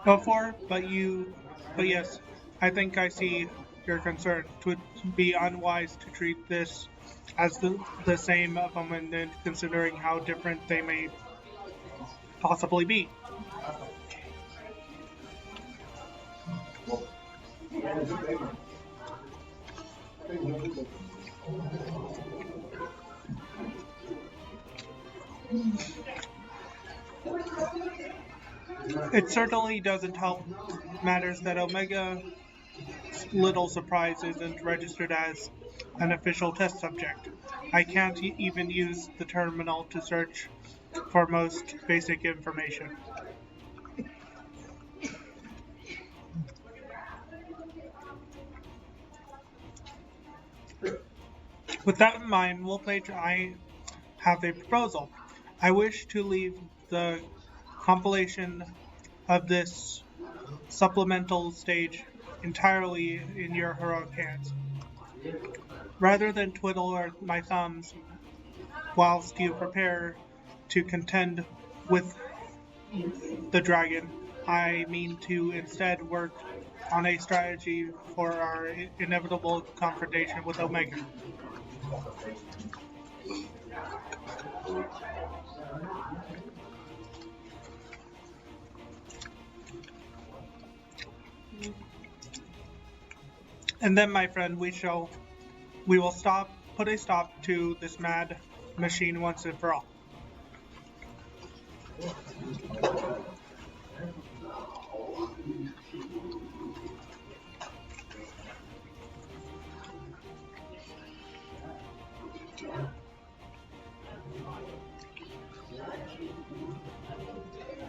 Before, but yes, I think I see your concern. It would be unwise to treat this as the same phenomenon, considering how different they may possibly be. It certainly doesn't help matters that Omega's little surprise isn't registered as an official test subject. I can't even use the terminal to search for most basic information. With that in mind, Wolfmage, I have a proposal. I wish to leave the compilation of this supplemental stage entirely in your heroic hands. Rather than twiddle my thumbs whilst you prepare to contend with the dragon, I mean to instead work on a strategy for our inevitable confrontation with Omega. And then, my friend, we will put a stop to this mad machine once and for all.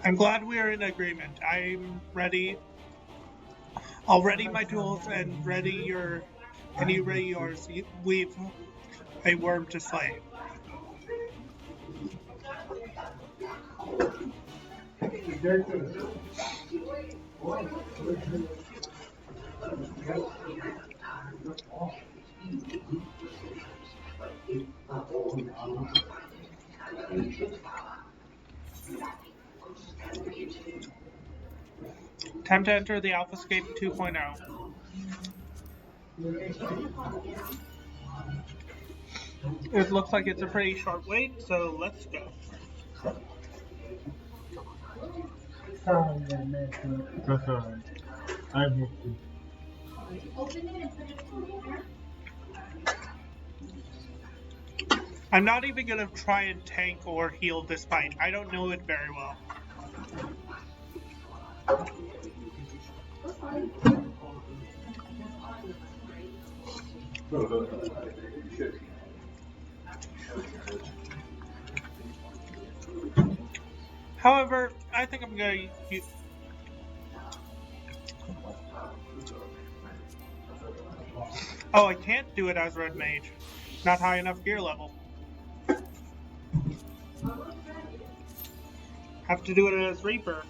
I'm glad we are in agreement. I'm ready. I'll ready my tools and ready yours. We've a worm to slay. Time to enter the Ffxiv 2.0. It looks like it's a pretty short wait, so let's go. Sorry, man. That's alright. I will see. I'm not even going to try and tank or heal this fight. I don't know it very well. However, I think I'm going to... Oh, I can't do it as Red Mage. Not high enough gear level. Have to do it as Reaper.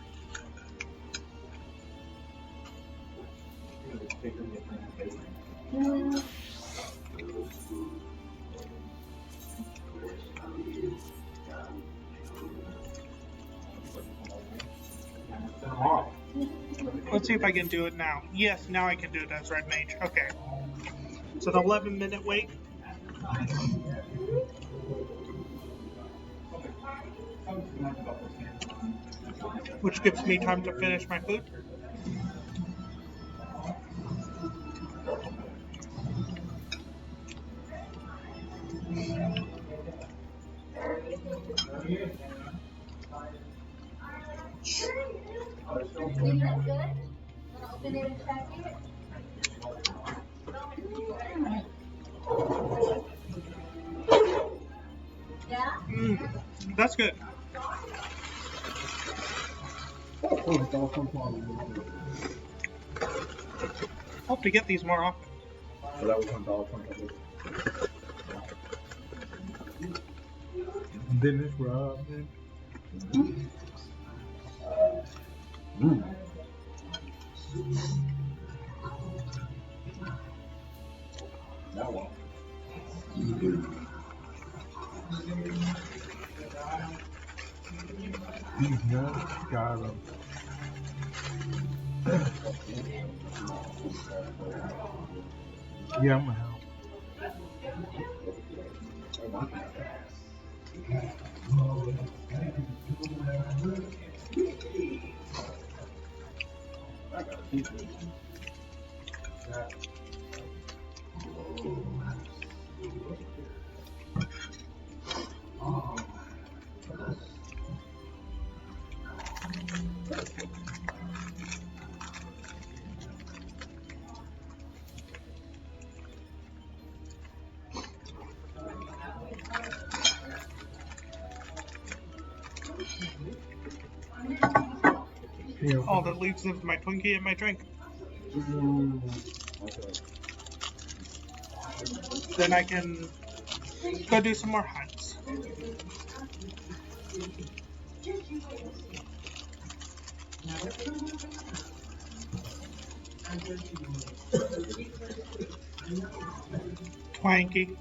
Let's see if I can do it now. Yes, now I can do it as Red Mage. Okay. It's an 11-minute wait. Which gives me time to finish my food. That's good. Hope to get these more often. So that was $1.20. Dennis Rodman. That one. These nuts got him. Yeah, I'm gonna help. Yeah. All that leaves is my Twinkie and my drink. Then I can go do some more hunts. Twinkie.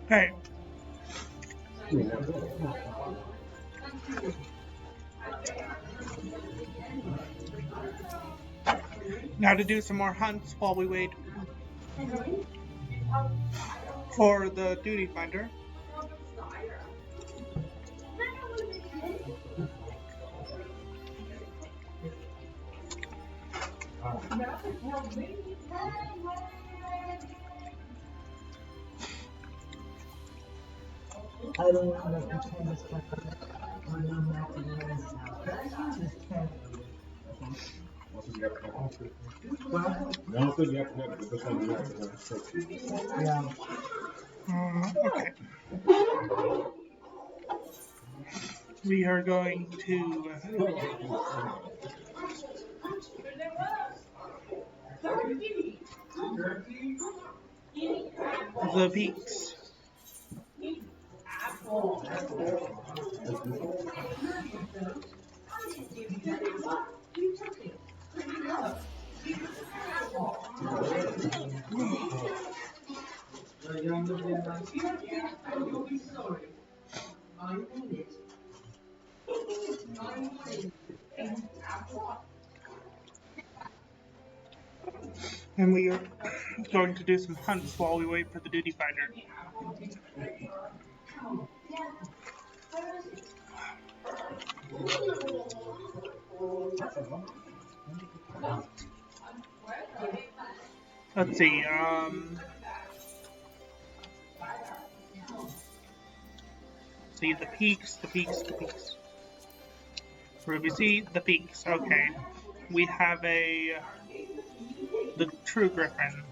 Hey. Now to do some more hunts while we wait for the duty finder. I don't want to pretend it's like I'm not the just tell Okay. We are going to the peaks. And we are going to do some hunts while we wait for the duty finder. Let's see, see the peaks. Where we see the peaks, okay. We have the True Griffin.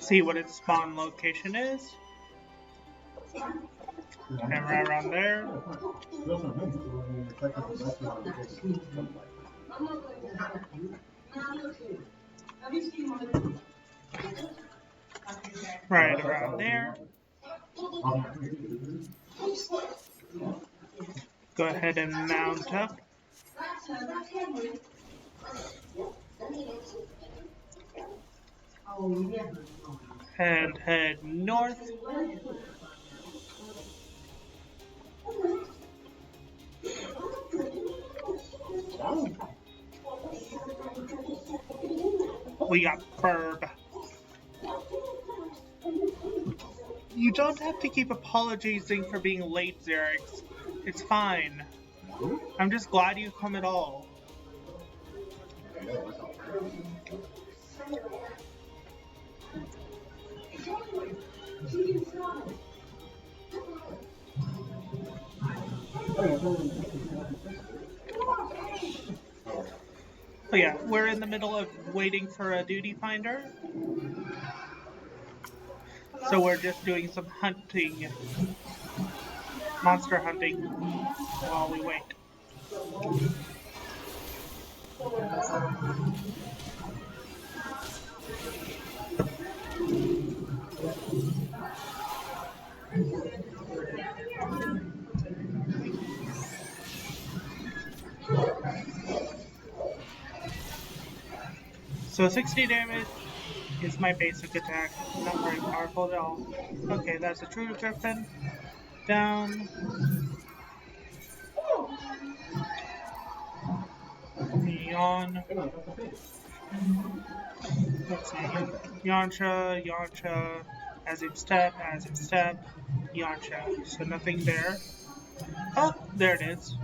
see what its spawn location is. And right around there. Right around there. Go ahead and mount up. And head north. We got Burb. You don't have to keep apologizing for being late, Xerix. It's fine. I'm just glad you come at all. Oh yeah, we're in the middle of waiting for a duty finder. So we're just doing some hunting, monster hunting, while we wait. So 60 damage is my basic attack, not very powerful at all. Okay, that's a true griffin. Down. Yawn. Let's see. Yancha, Azim step, Yancha. So nothing there. Oh, there it is.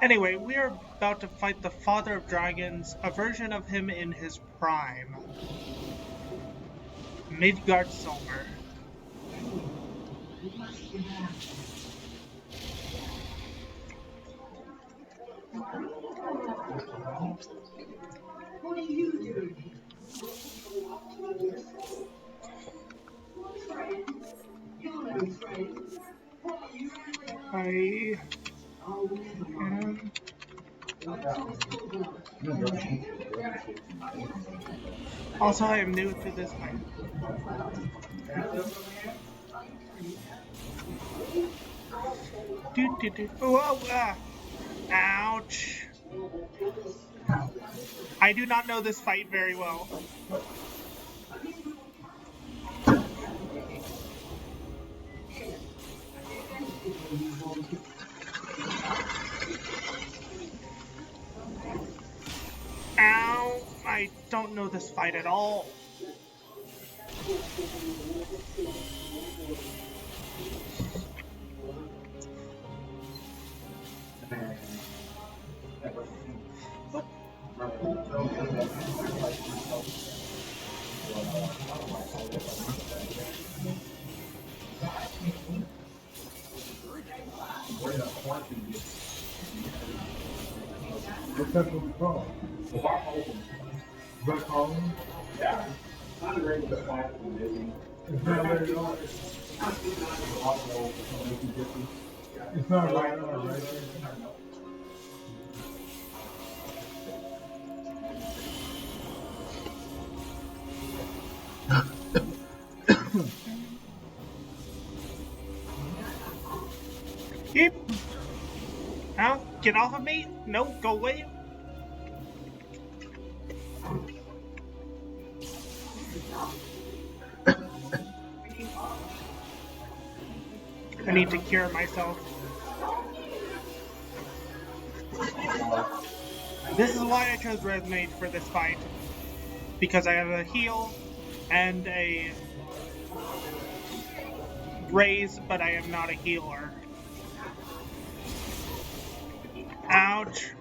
Anyway, we are about to fight the Father of Dragons, a version of him in his prime. Midgard Silver. What are you doing? You're no friend. I also, I am new to this fight. Whoa, ouch. I do not know this fight very well. Ow! I don't know this fight at all. What's that one called? Black Hole? Yeah. Not ready to fight for busy. It's not rated R. It's not rated R, right? Yep. Ow, get off of me. No, go away. I need to cure myself. This is why I chose Red Mage for this fight. Because I have a heal and a raise, but I am not a healer. Ouch.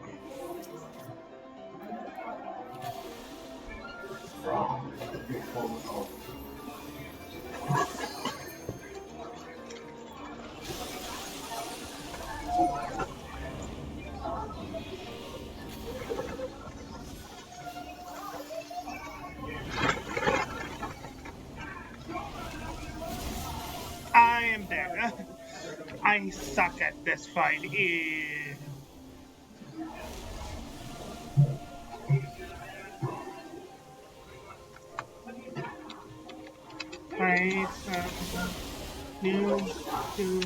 I am dead. I suck at this fight. Right, new to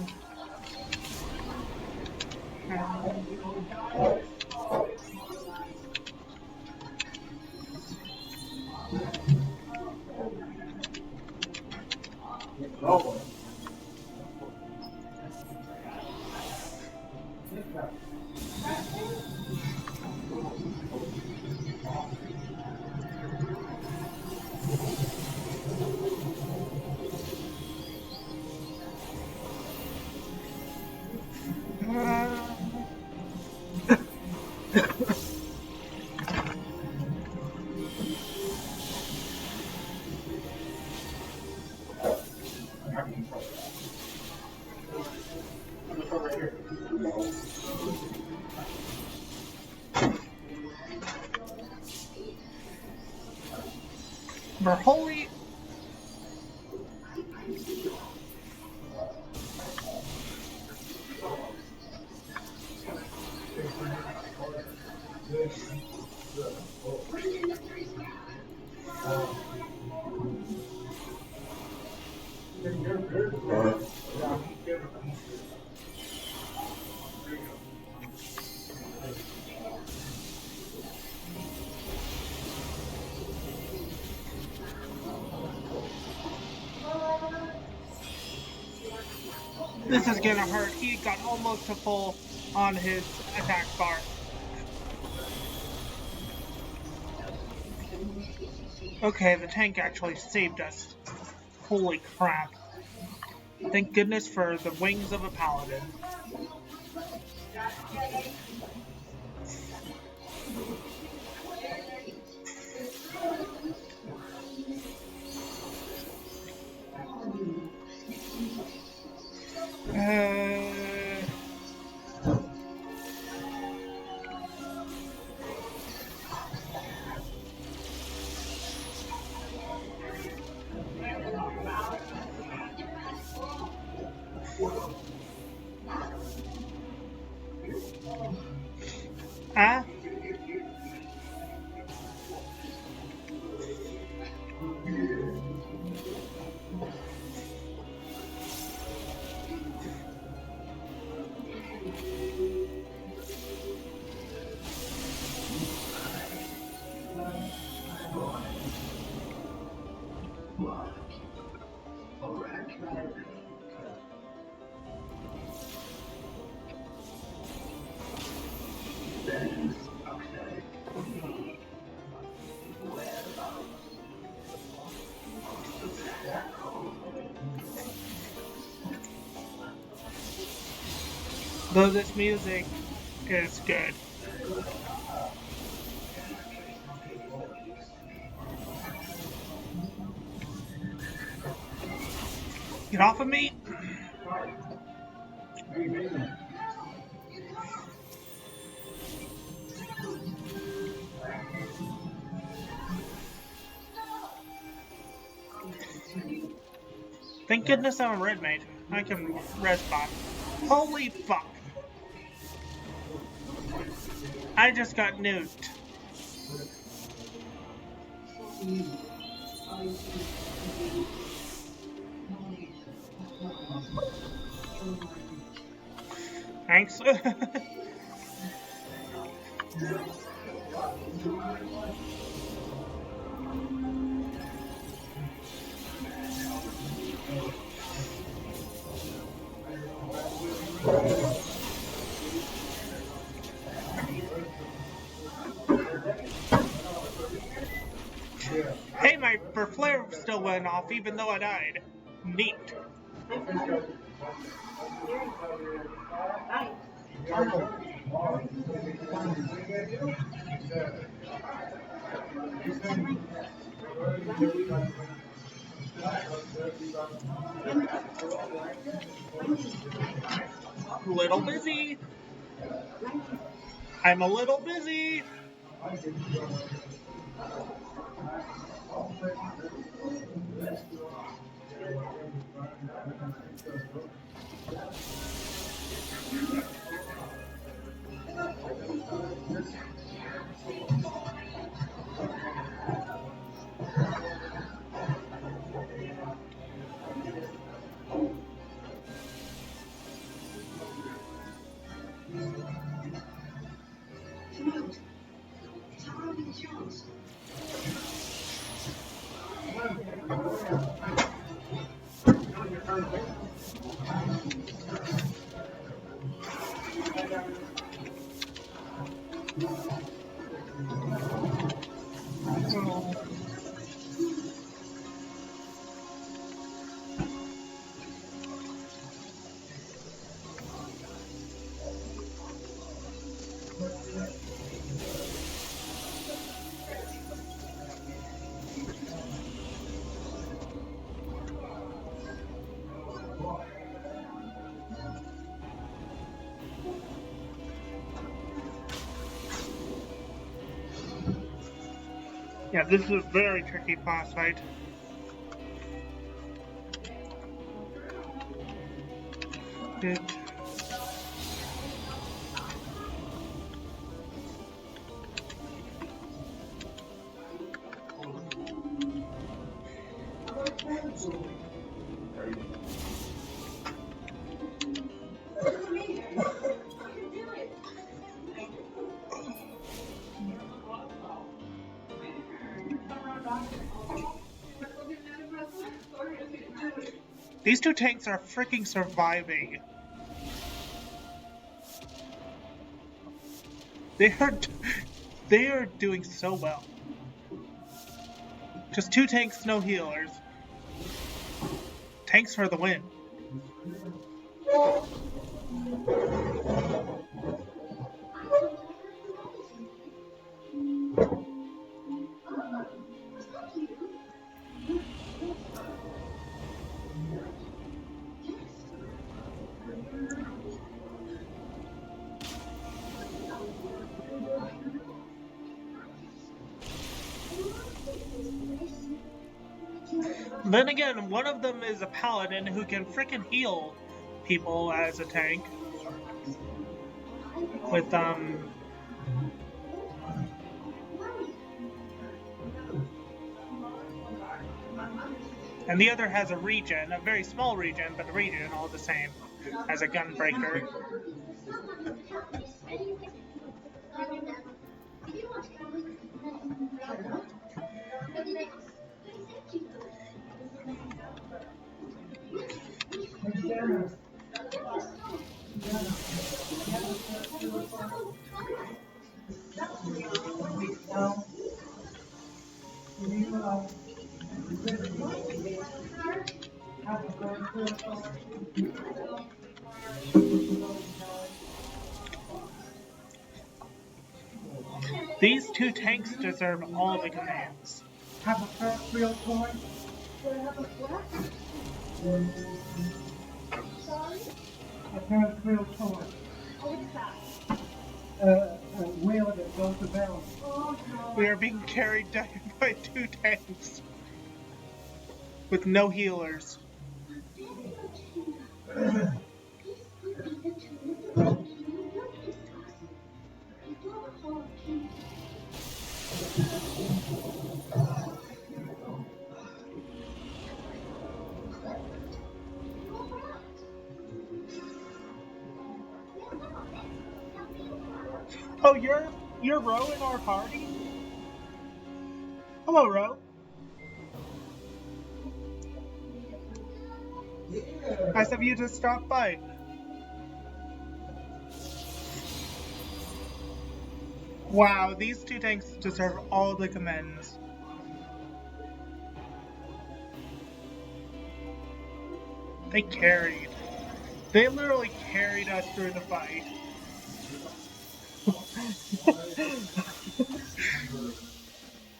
for holy. This is gonna hurt. He got almost to full on his attack bar. Okay, the tank actually saved us. Holy crap. Thank goodness for the wings of a paladin. Ah? Though this music is good. Get off of me! Thank goodness I'm a red mage. I can res bot. Holy fuck! I just got nuked. Thanks. Hey, my flare still went off even though I died. Neat. Little busy. I'm a little busy. Yeah, this is a very tricky boss fight. Good. These two tanks are freaking surviving. They are doing so well. Just two tanks, no healers. Tanks for the win. Then again, one of them is a paladin who can frickin' heal people as a tank. With, and the other has a regen, a very small regen, but a regen all the same, as a gunbreaker. These two tanks deserve all the commands. Have a first real toy? A first real toy. A wheel that goes about. We are being carried down by two tanks. With no healers. Oh, you're Ro in our party? Hello, Ro. Nice of you to stop by. Wow, these two tanks deserve all the commends. They carried. They literally carried us through the fight.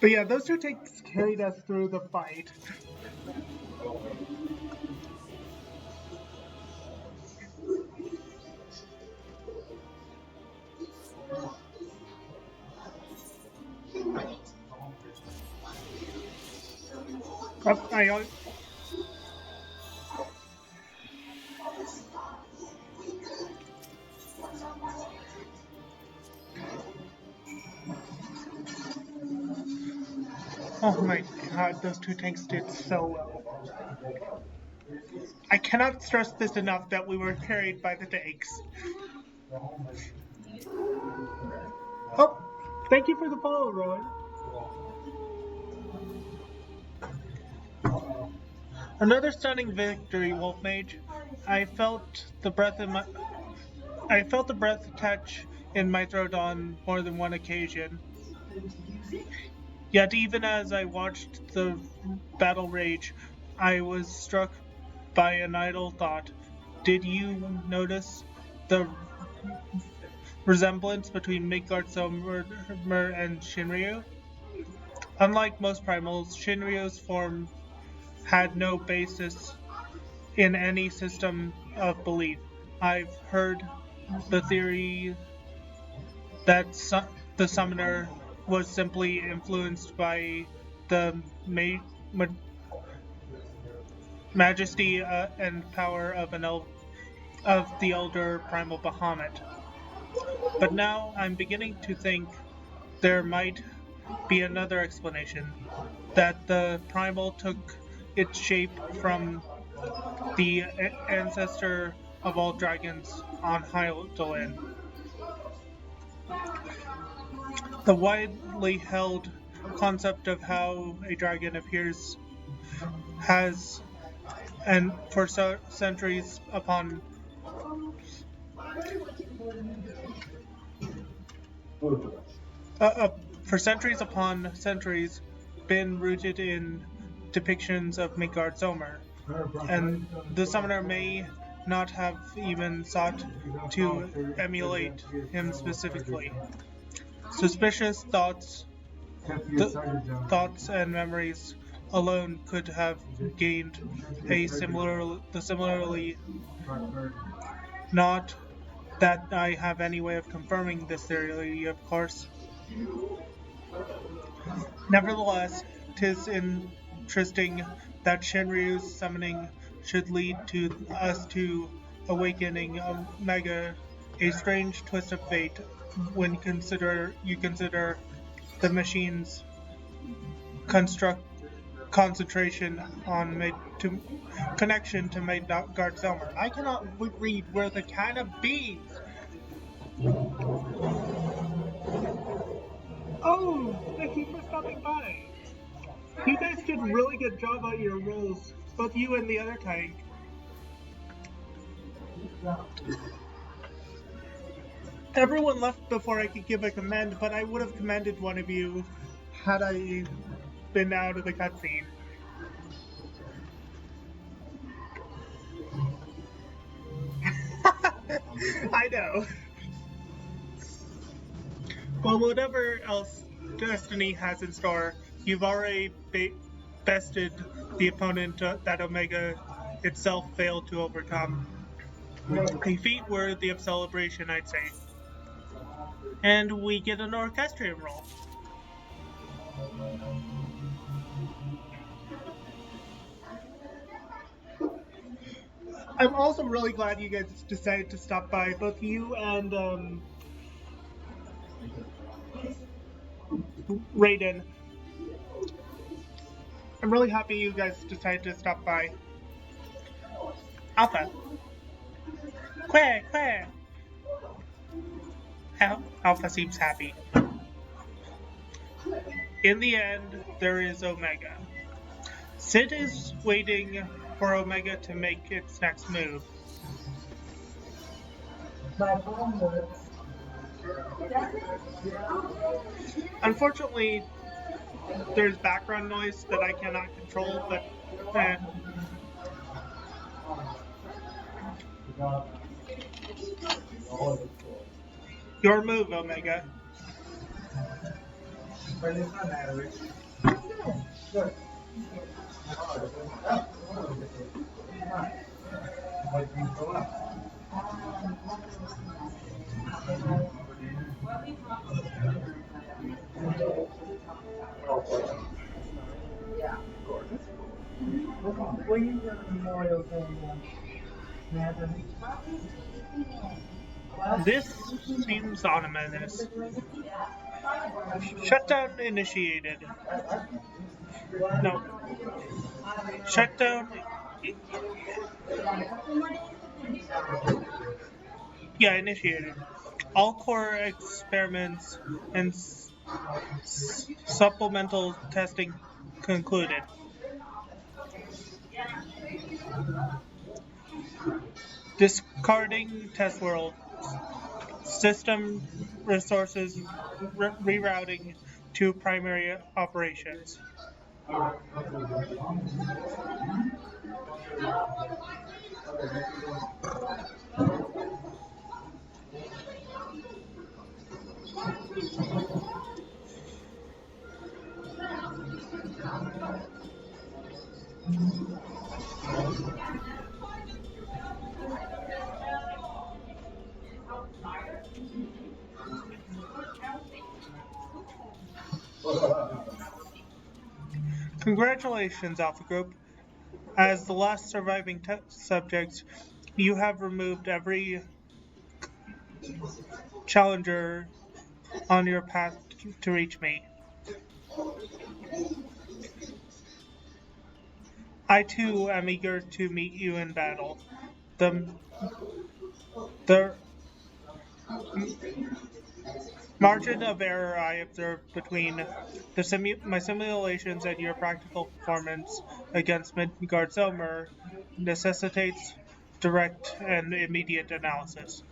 But yeah, those two tanks carried us through the fight. Oh my god, those two tanks did so well. I cannot stress this enough that we were carried by the tanks. Oh, thank you for the follow, Rowan. Another stunning victory, Wolf Mage. I felt the breath touch in my throat on more than one occasion. Yet even as I watched the battle rage, I was struck by an idle thought. Did you notice the resemblance between Midgard Sommer and Shinryu? Unlike most primals, Shinryu's form had no basis in any system of belief. I've heard the theory that the summoner was simply influenced by the majesty and power of the elder primal Bahamut. But now I'm beginning to think there might be another explanation, that the primal took its shape from the ancestor of all dragons on Hydaelyn. The widely held concept of how a dragon appears has, and for centuries upon centuries, been rooted in depictions of Midgard Sommer, and the summoner may not have even sought to emulate him specifically. Suspicious thoughts and memories alone could have gained similarly. Not that I have any way of confirming this theory, of course. Nevertheless, 'tis interesting that Shinryu's summoning should lead us to awakening Omega, a strange twist of fate when you consider the machine's concentration on connection to Midgard Sommer. I cannot read worth a can of beans. Oh, thank you for stopping by. You guys did a really good job on your rolls, both you and the other tank. Everyone left before I could give a commend, but I would have commended one of you had I been out of the cutscene. I know. Well, whatever else Destiny has in store, you've already bested the opponent that Omega itself failed to overcome. A feat worthy of celebration, I'd say. And we get an orchestrion roll. I'm also really glad you guys decided to stop by, both you and Raiden. I'm really happy you guys decided to stop by. Alpha. Quack. Alpha seems happy. In the end, there is Omega. Sid is waiting for Omega to make its next move. Unfortunately, there's background noise that I cannot control, but your move, Omega. But it's not average. Where you go to Memorial Day? Natalie? This seems ominous. Shutdown initiated. No. Shutdown. Yeah, initiated. All core experiments and supplemental testing concluded. Discarding test world. System resources rerouting to primary operations. Congratulations, Alpha Group. As the last surviving subjects, you have removed every challenger on your path to reach me. I too am eager to meet you in battle. The margin of error I observed between my simulations and your practical performance against Midgard Zomer necessitates direct and immediate analysis.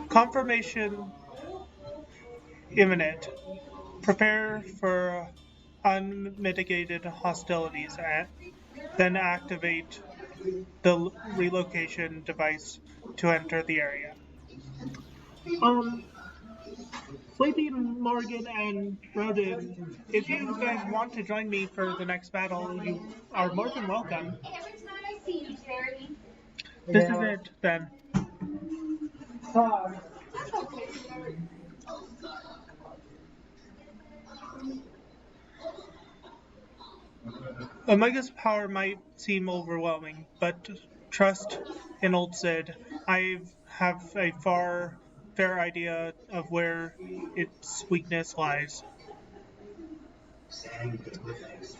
Confirmation imminent. Prepare for unmitigated hostilities, and then activate the relocation device to enter the area. Sleepy, Morgan, and Rodin, if you guys want to join me for the next battle, you are more than welcome. Every time I see you, Jerry. This is it, then. Omega's power might seem overwhelming, but trust in old Sid. I have a fair idea of where its weakness lies.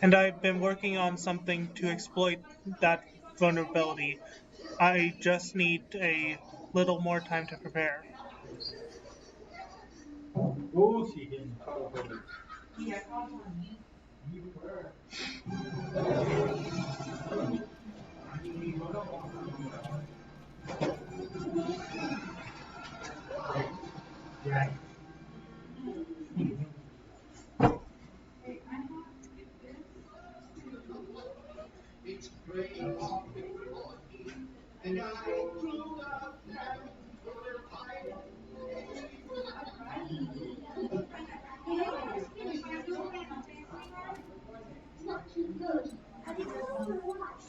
And I've been working on something to exploit that vulnerability. I just need a little more time to prepare. Oh, she getting caught up. It's not too good. Have you told her what?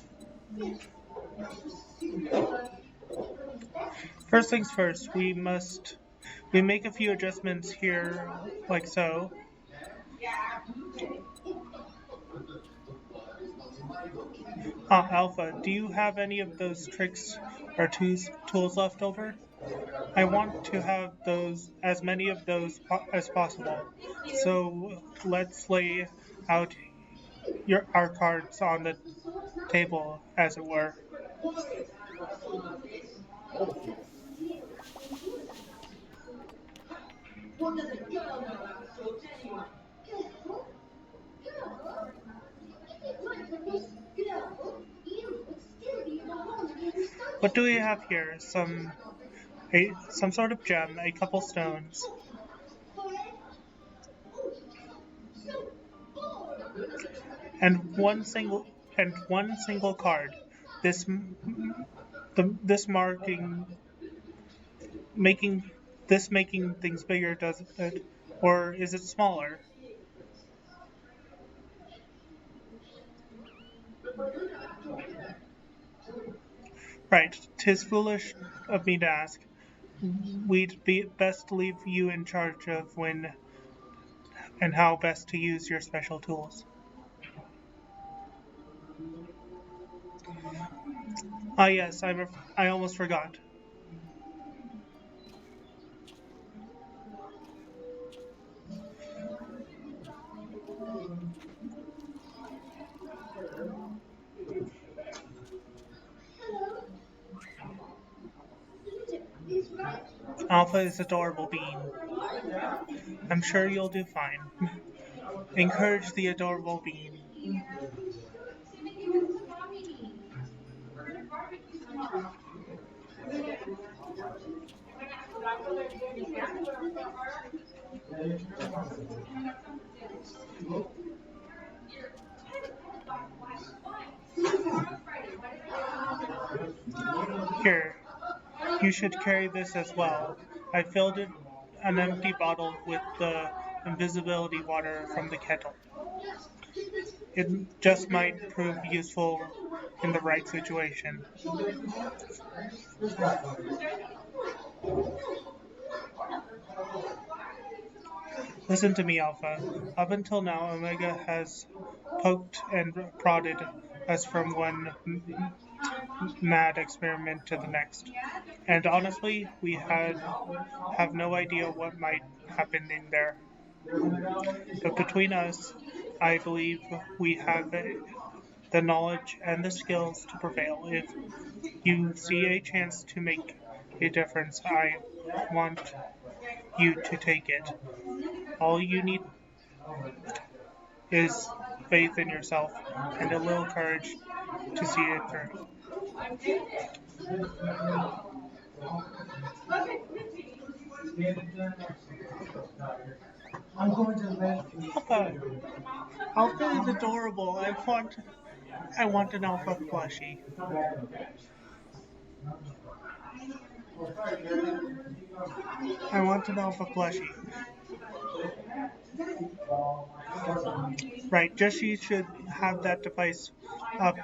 First things first, we make a few adjustments here, like so. Alpha, do you have any of those tricks or tools left over? I want to have as many of those as possible. So let's lay out our cards on the table, as it were. What does a girl know about swords anyway? Girl? Girl? If it weren't for this girl, you would still be beholden to the sun. What do we have here? Some sort of gem, a couple stones, and one single card. This marking making things bigger, doesn't it? Or is it smaller? Right, 'tis foolish of me to ask. We'd be best leave you in charge of when and how best to use your special tools. Ah, yes, I almost forgot. Alpha is adorable being. I'm sure you'll do fine. Encourage the adorable being. Here, you should carry this as well. I filled an empty bottle with the invisibility water from the kettle. It just might prove useful in the right situation. Listen to me, Alpha. Up until now, Omega has poked and prodded us from one mad experiment to the next. And honestly, we have no idea what might happen in there. But between us, I believe we have the knowledge and the skills to prevail. If you see a chance to make a difference, I want you to take it. All you need is faith in yourself and a little courage to see it through. I'm going to let you. Alpha, Alpha is adorable. I want an Alpha plushie. I want an Alpha plushie. Right, Jessie should have that device up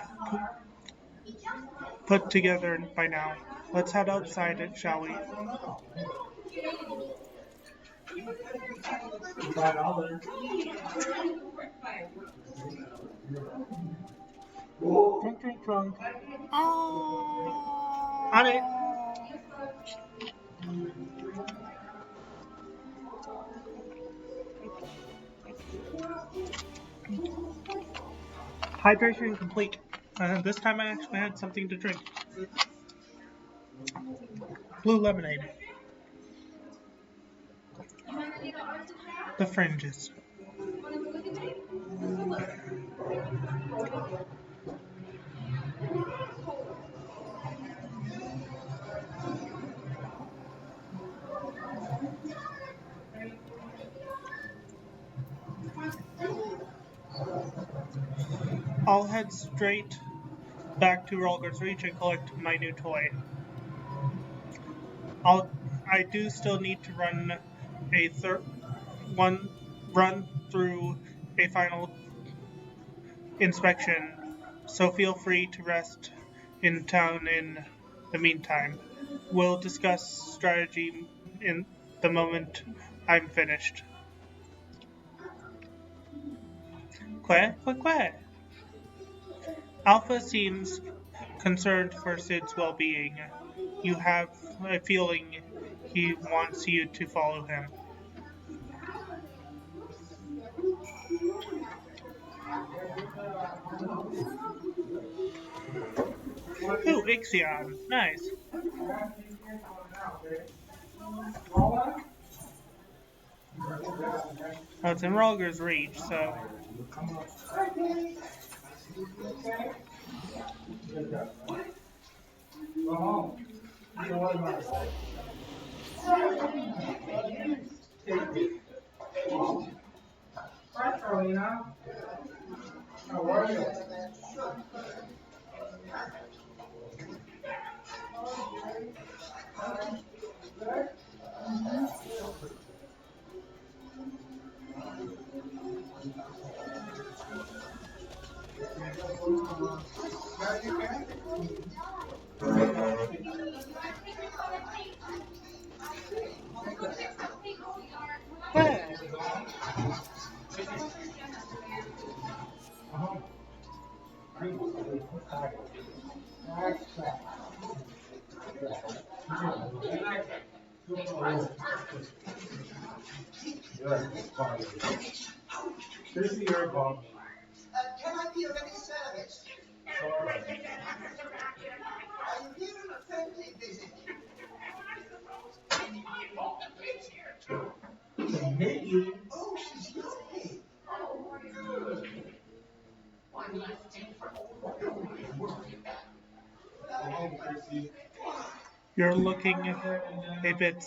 put together by now. Let's head outside it, shall we? $5. Drink, drink, drunk. On it. Hydration complete. This time I actually had something to drink. Blue lemonade. The fringes. I'll head straight back to Rolger's Reach and collect my new toy. I do still need to run run through a final inspection, so feel free to rest in town in the meantime. We'll discuss strategy in the moment I'm finished. Quack. Alpha seems concerned for Sid's well-being. You have a feeling he wants you to follow him. Ooh, Ixion. Nice. Oh, it's in Rolger's Reach, so... Go home. Hi, Carolina. How are you? Good. Here's the airball. Can I be of any service? Sorry. I'm here on a friendly visit. Maybe. Oh, she's lovely. You're looking a bit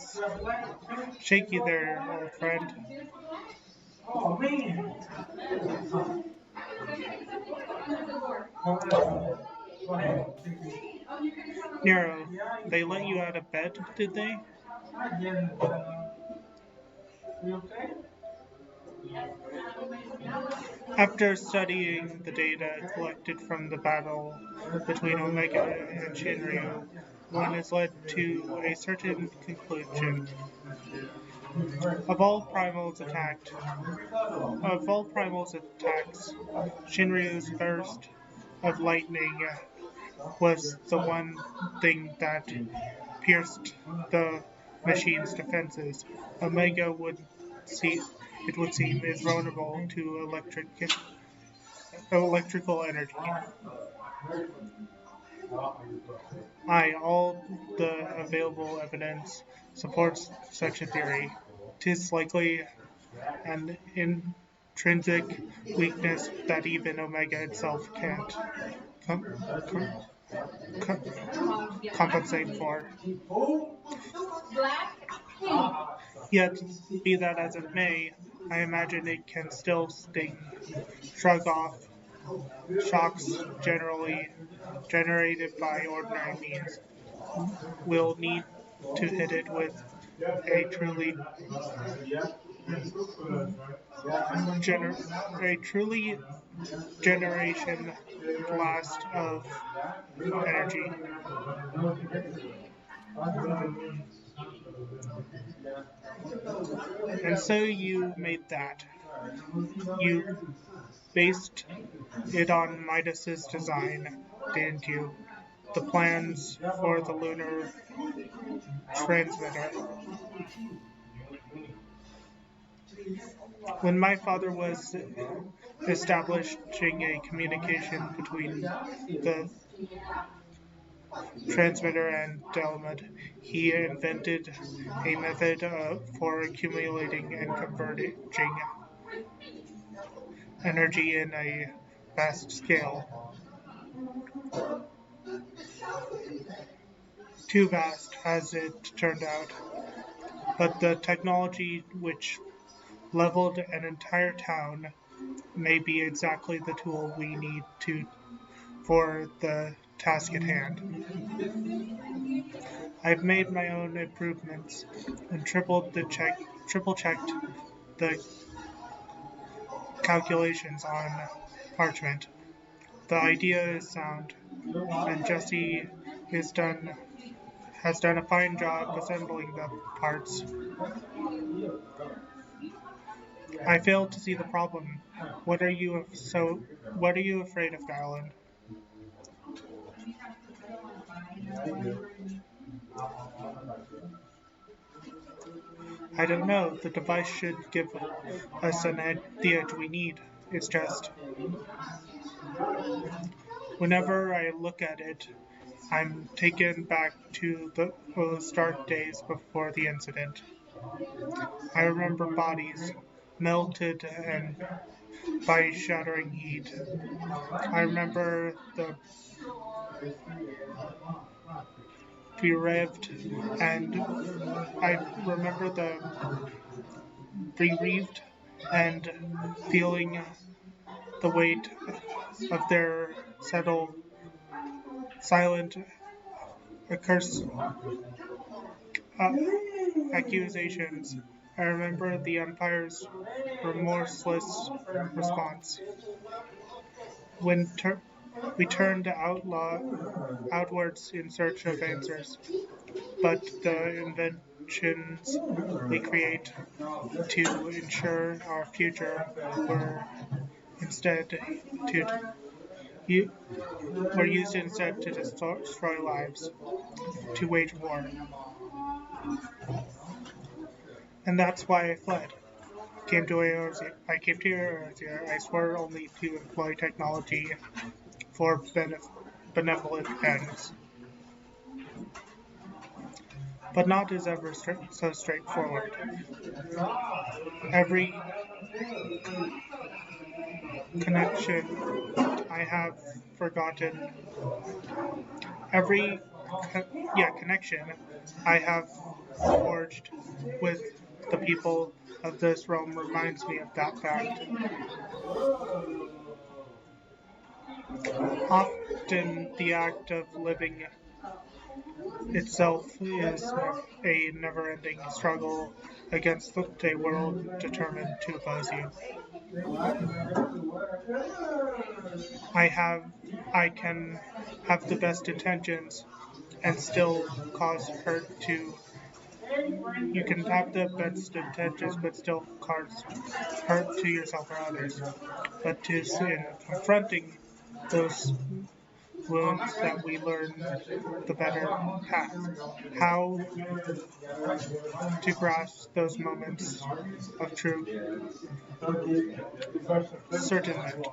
shaky there, old friend. Oh, man. Nero, they let you out of bed, did they? I didn't. You okay? After studying the data collected from the battle between Omega and Shinryu, one is led to a certain conclusion. Of all primals attacks, Shinryu's burst of lightning was the one thing that pierced the machine's defenses. Omega would seem is vulnerable to electrical energy. All the available evidence supports such a theory. 'Tis likely an intrinsic weakness that even Omega itself can't compensate for. Yet, be that as it may, I imagine it can still sting. Shrug off shocks generally generated by ordinary means. We'll need to hit it with a truly generation blast of energy. And so you made that. You based it on Midas's design, didn't you? The plans for the lunar transmitter. When my father was establishing a communication between the transmitter and Delmid, he invented a method for accumulating and converting energy in a vast scale. Too vast, as it turned out. But the technology which leveled an entire town may be exactly the tool we need for the task at hand. I've made my own improvements and triple checked the calculations on parchment. The idea is sound, and Jesse has done a fine job assembling the parts. I fail to see the problem. What are you afraid of, Garland? I don't know. The device should give us the edge we need. It's just, whenever I look at it, I'm taken back to those dark days before the incident. I remember bodies melted and by shattering heat. I remember the bereaved and and feeling the weight of their silent accusations. I remember the Empire's remorseless response. When we turned outwards in search of answers, but the inventions we create to ensure our future were instead were used instead to destroy lives, to wage war. And that's why I fled. I came to Earthsea. I swore only to employ technology for benevolent ends. But not is ever so straightforward. Every connection I have forgotten, every connection I have forged with the people of this realm reminds me of that fact. Often the act of living itself is a never-ending struggle against a world determined to oppose you. I can have the best intentions and still cause hurt to. You can have the best intentions but still cause hurt to yourself or others. But in confronting those wounds that we learn the better path, how to grasp those moments of true certainty.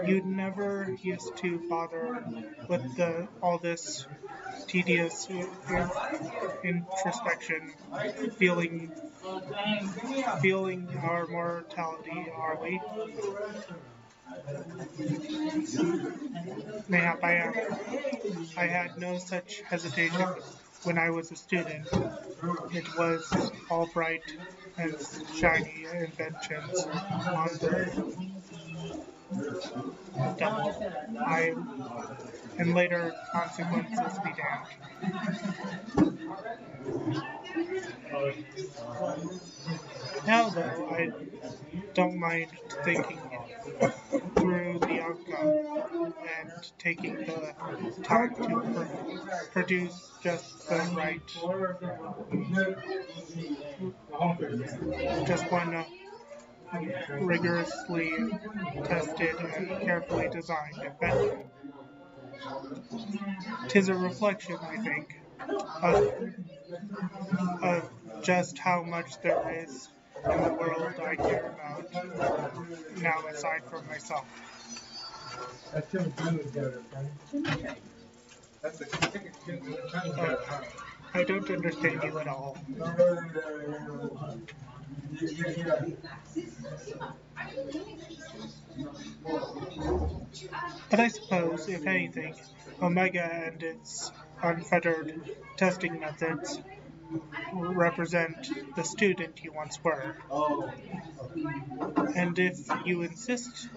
You never used to bother with all this tedious introspection, feeling our mortality, are we? Mayhap I am. I had no such hesitation when I was a student. It was all bright and shiny inventions on the double. And later consequences be damned. Now, though, I don't mind thinking through the outcome and taking the time to produce just the right, just one rigorously tested and carefully designed invention. 'Tis a reflection, I think, of just how much there is in the world I care about now aside from myself. I don't understand you at all. But I suppose, if anything, Omega and its unfettered testing methods represent the student you once were. And if you insist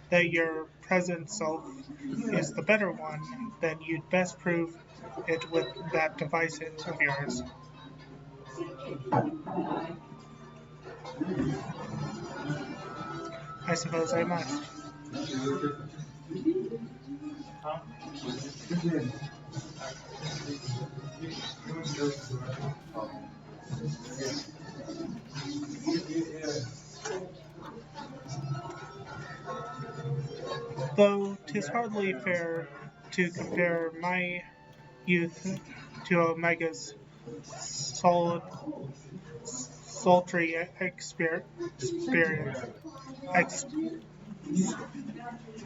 that your present self is the better one, then you'd best prove it with that device of yours. I suppose I must. Though 'tis hardly fair to compare my youth to Omega's sultry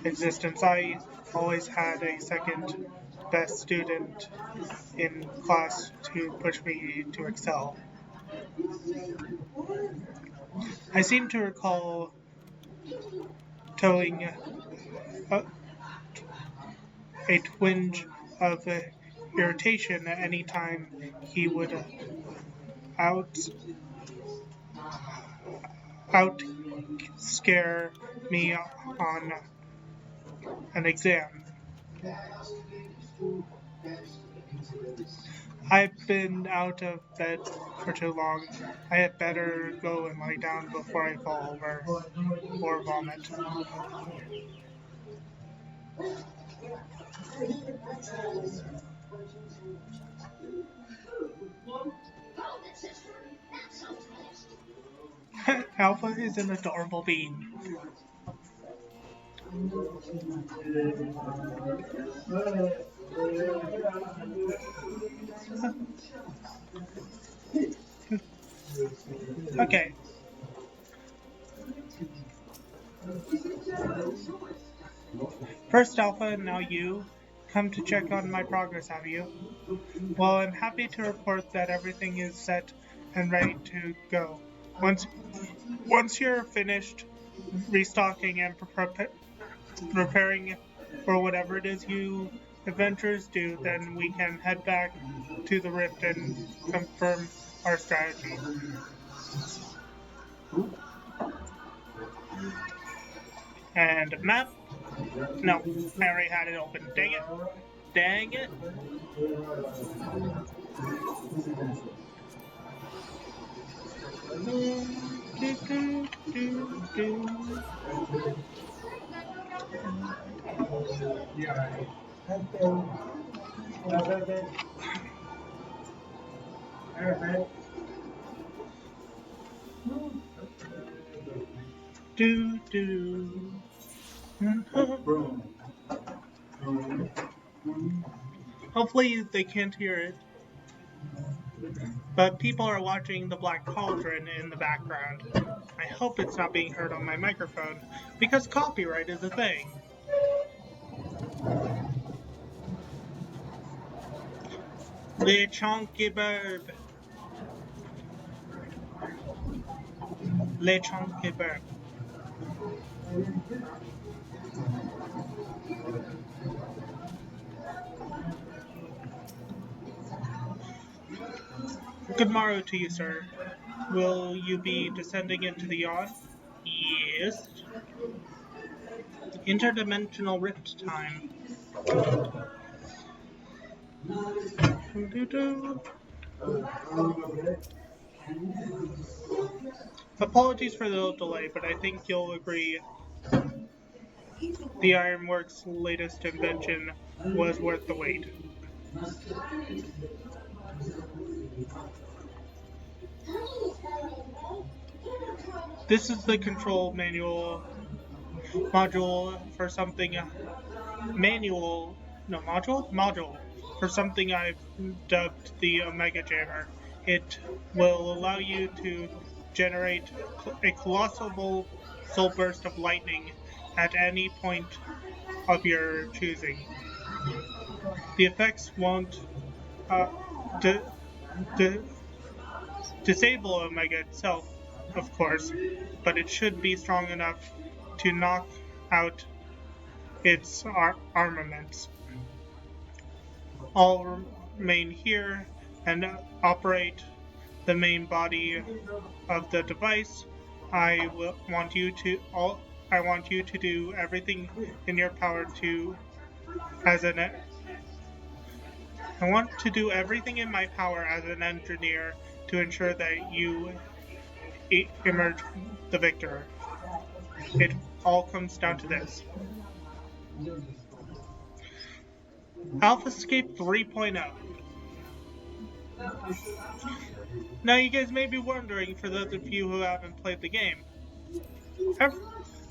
existence. I always had a second best student in class to push me to excel. I seem to recall towing a twinge of irritation at any time he would out scare me on an exam. I've been out of bed for too long. I had better go and lie down before I fall over or vomit. Alpha is an adorable being. Okay. First Alpha and now you come to check on my progress, have you? Well, I'm happy to report that everything is set and ready to go. Once you're finished restocking and preparing for whatever it is you adventurers do, then we can head back to the Rift and confirm our strategy. And a map? No, I already had it open. Dang it. Dang it. Do do. Hopefully they can't hear it. But people are watching the Black Cauldron in the background. I hope it's not being heard on my microphone, because copyright is a thing. Le chunky burb. Le chunky burb. Good morrow to you, sir. Will you be descending into the yawn? Yes. Interdimensional rift time. Apologies for the delay, but I think you'll agree the Ironworks' latest invention was worth the wait. This is the control module for something for something I've dubbed the Omega Jammer. It will allow you to generate a colossal soul burst of lightning at any point of your choosing. The effects won't disable Omega itself, of course, but it should be strong enough to knock out its armaments. I'll remain here and operate the main body of the device. I want you to do everything in your power I want to do everything in my power as an engineer to ensure that you emerge the victor. It all comes down to this. Ffxiv 3.0. Now you guys may be wondering, for those of you who haven't played the game,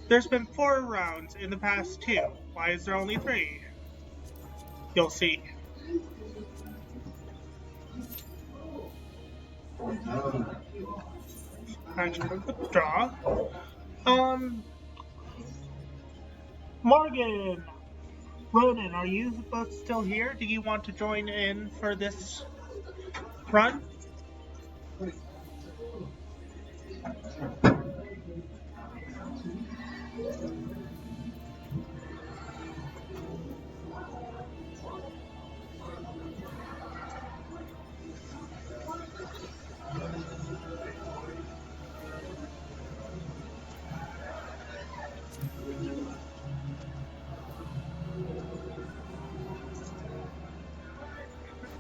there's been 4 rounds in the past 2. Why is there only 3? You'll see. Actually, withdraw. Morgan! Ronan, are you both still here? Do you want to join in for this run?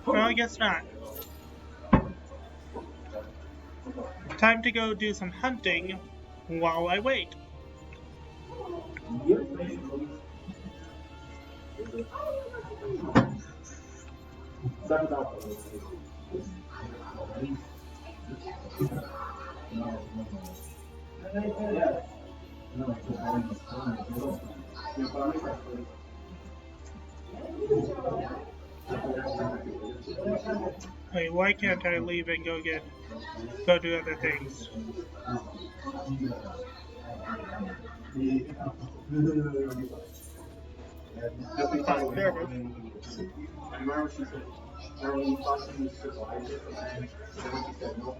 Well, I guess not. Time to go do some hunting while I wait. Wait, why can't I leave and go do other things? I remember she said, when we thought she was survived it, and then she said, nope,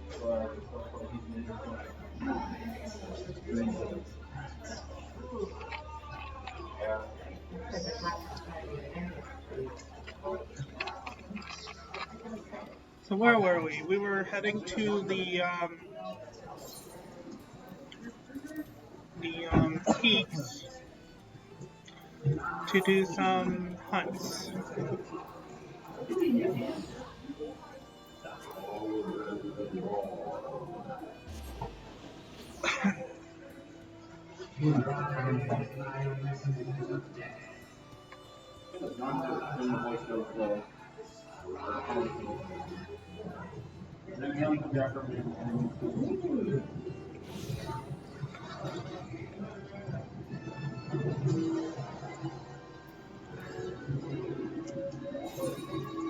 So where were we? We were heading to the peaks to do some hunts.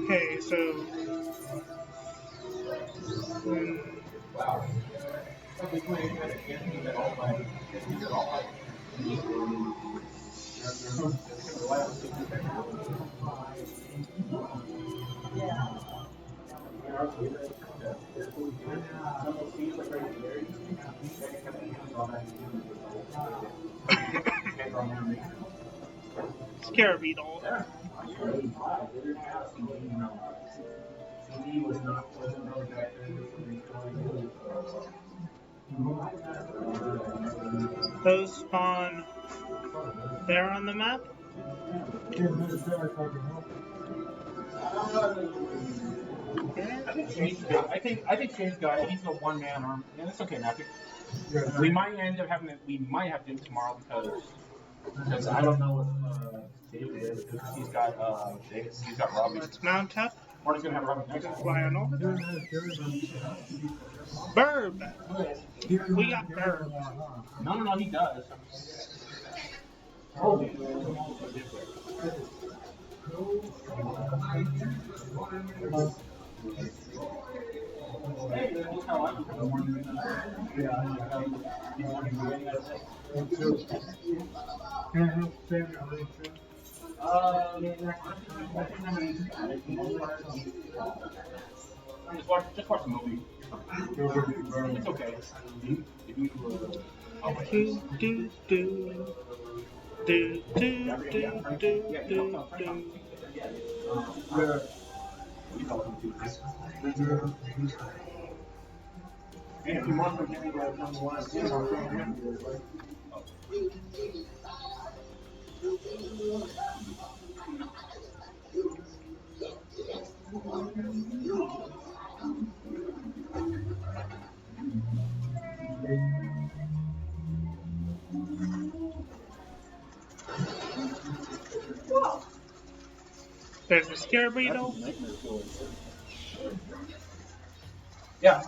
Okay, so Scare Beetle. Those spawn there on the map? I think Shane's got it. He's the one man arm. Yeah, that's okay, Matthew. We might end up having we might have to do it tomorrow because I don't know if David is because he's got Robbie. Let's mount up. Or he's gonna have Robbie next Fly on over. Burb! We got Burb. No, he does. Just watch the movie. It's okay. And if you want to get like number one, There's a Scare Beetle. yeah.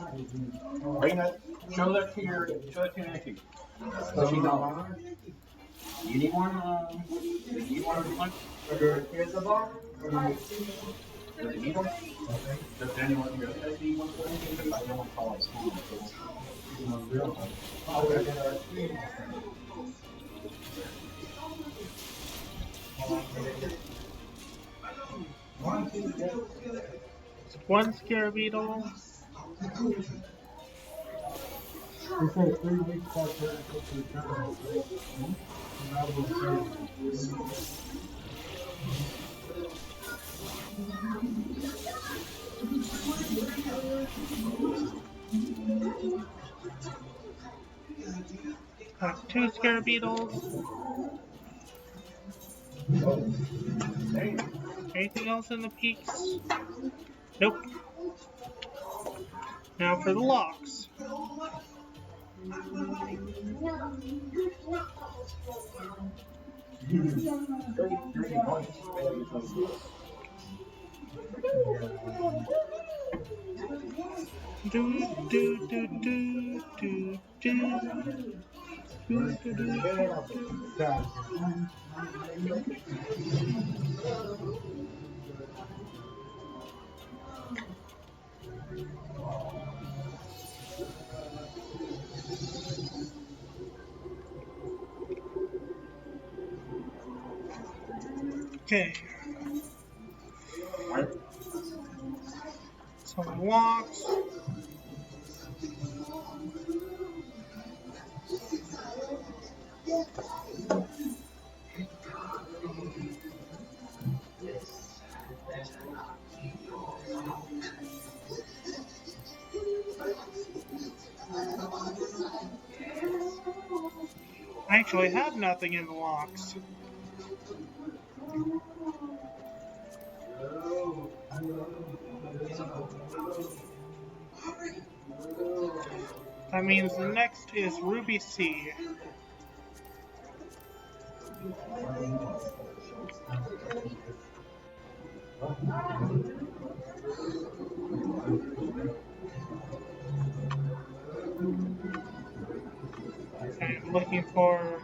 Bring that. Show that to Nancy. Does she know? You need one? You need one? Here's the bar. Does it need one? Does anyone here need one? Because I don't want to call it school. One Scare Beetle. They said 3 weeks after it took the tournament. And I will say, That's 2 Scare Beetles. Anything else in the peaks? Nope. Now for the locks. Do do do do do do. Okay. Some walks. I actually have nothing in the locks. That means the next is Ruby C. I'm looking for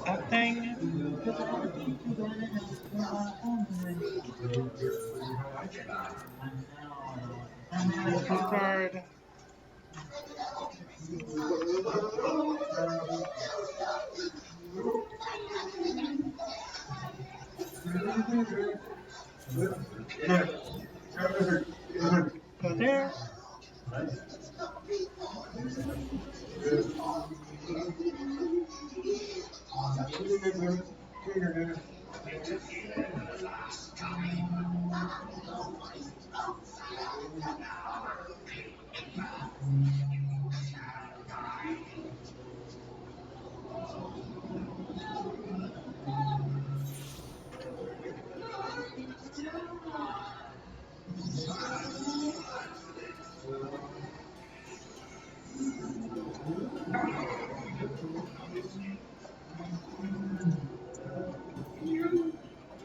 that thing. Guard. Go there.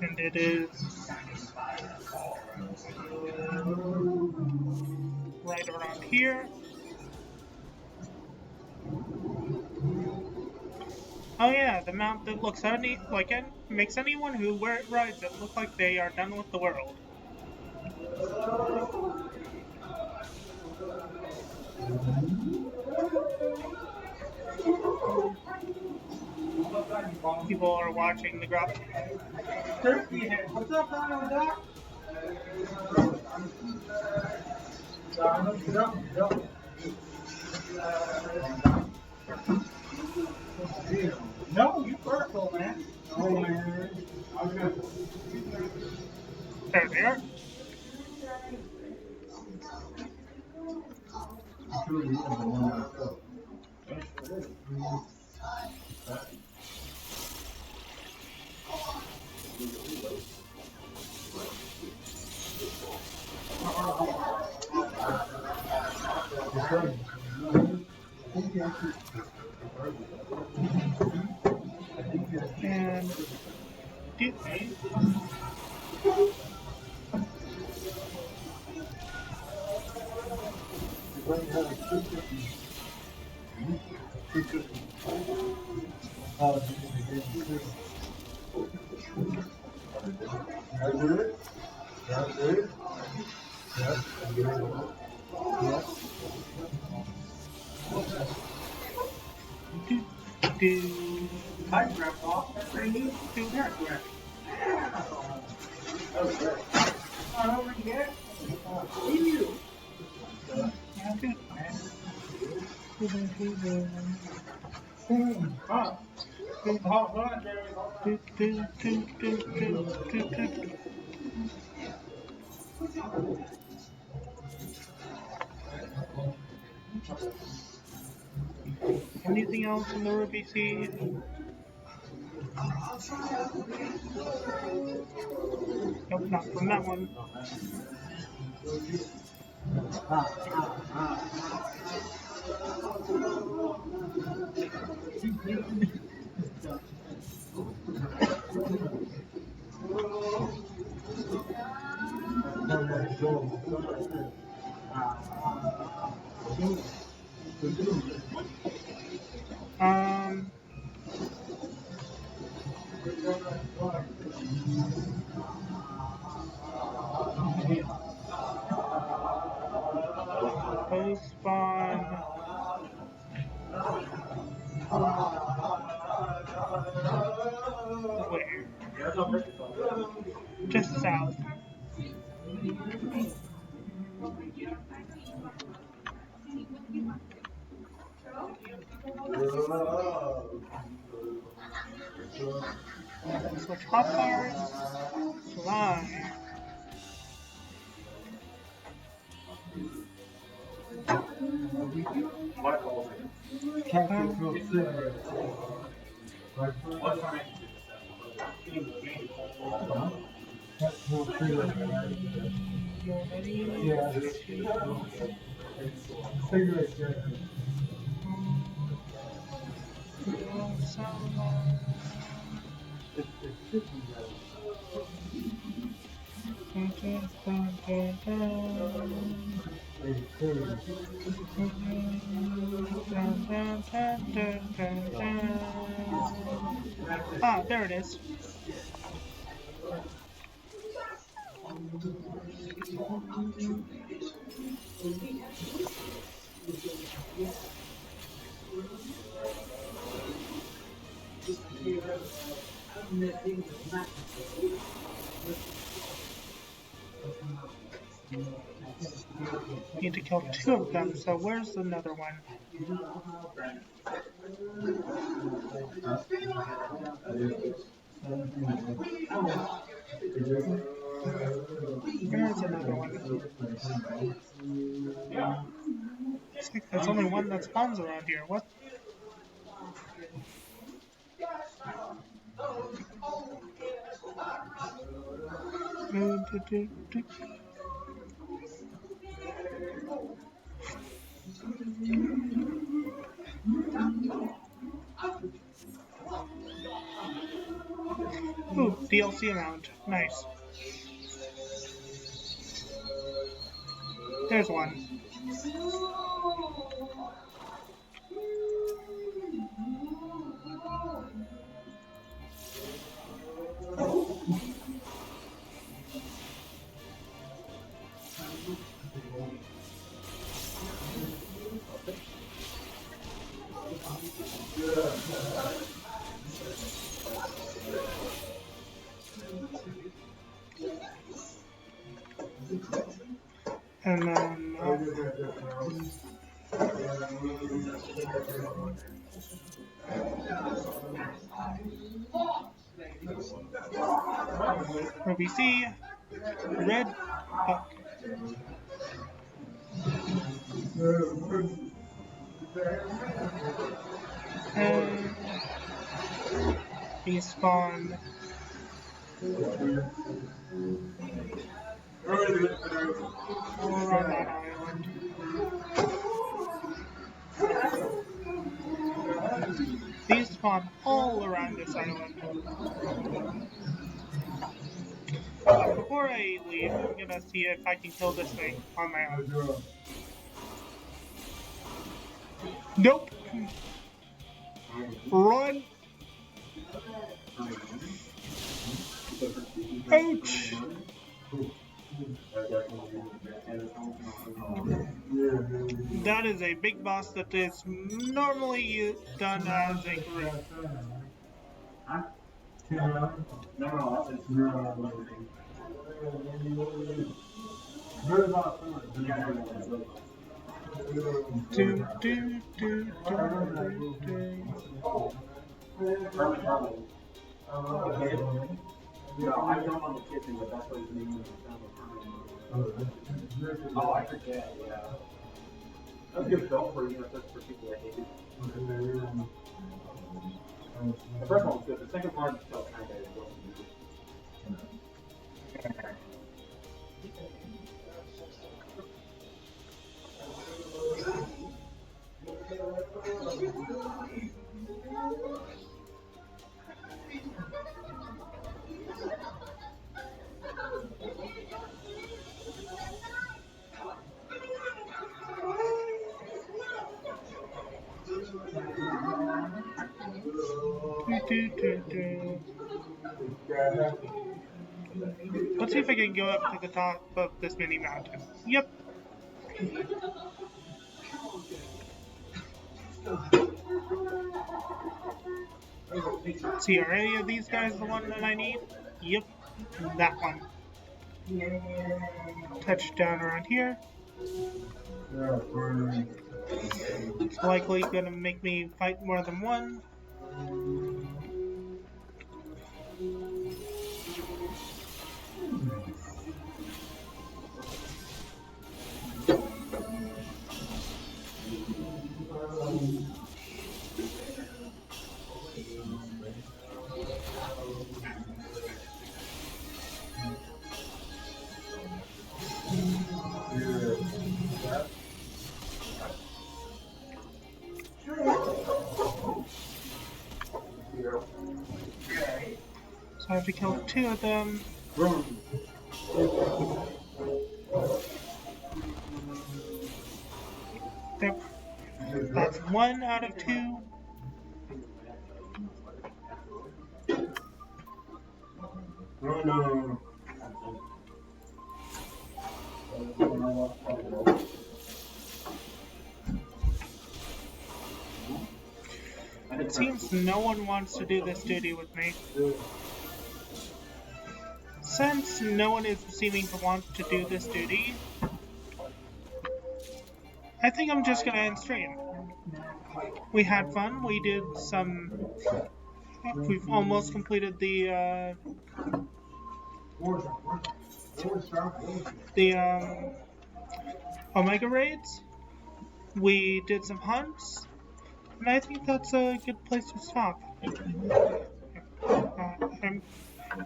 And it is right around here. Oh yeah, the mount that looks makes anyone who rides it look like they are done with the world. People are watching the graph. What's up, Ronald? Doc? No, you first, old man. Oh, man. I was gonna... There they are. And Hi, Grandpa. I need to do that, Grandpa. I don't forget. You. Anything else in the Ruby Sea? Nope, not from that one. Post spawn. Where? Just south. Switch hotbars. Fly. Tactical cigarette. Tactical cigarette. Yeah. Cigarette jacket. It's chicken Ah, there it is. Need to kill 2 of them, so where's another one? Where's another one? Looks like there's only one that spawns around here. What? Ooh, DLC round. Nice. There's one. And then Ruby C, red puck. And he spawned. All around that island. These spawn all around this island. Before I leave, I'm gonna see if I can kill this thing on my own. Nope. Run. Ouch. That is a big boss that is normally done as a group. No, I don't on the kitchen, but that's what his name is. Oh, I forget, yeah. That's a good film for you, that's for people that hate it. The first one was good, the second one felt kind of Let's see if I can go up to the top of this mini mountain. Yep. See, are any of these guys the one that I need? Yep, that one. Touch down around here. It's likely gonna make me fight more than one. So I have to kill 2 of them. Yep. That's 1 out of 2. No. It seems no one wants to do this duty with me. Since no one is seeming to want to do this duty, I think I'm just gonna end stream. We had fun. We did some. We've almost completed the Omega raids. We did some hunts, and I think that's a good place to stop.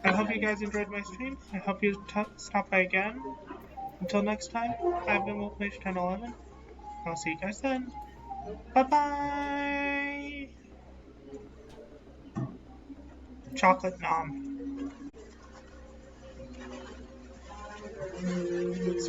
I hope you guys enjoyed my stream. I hope you stop by again. Until next time, I've been Mage 1011. I'll see you guys then. Bye-bye! Chocolate nom.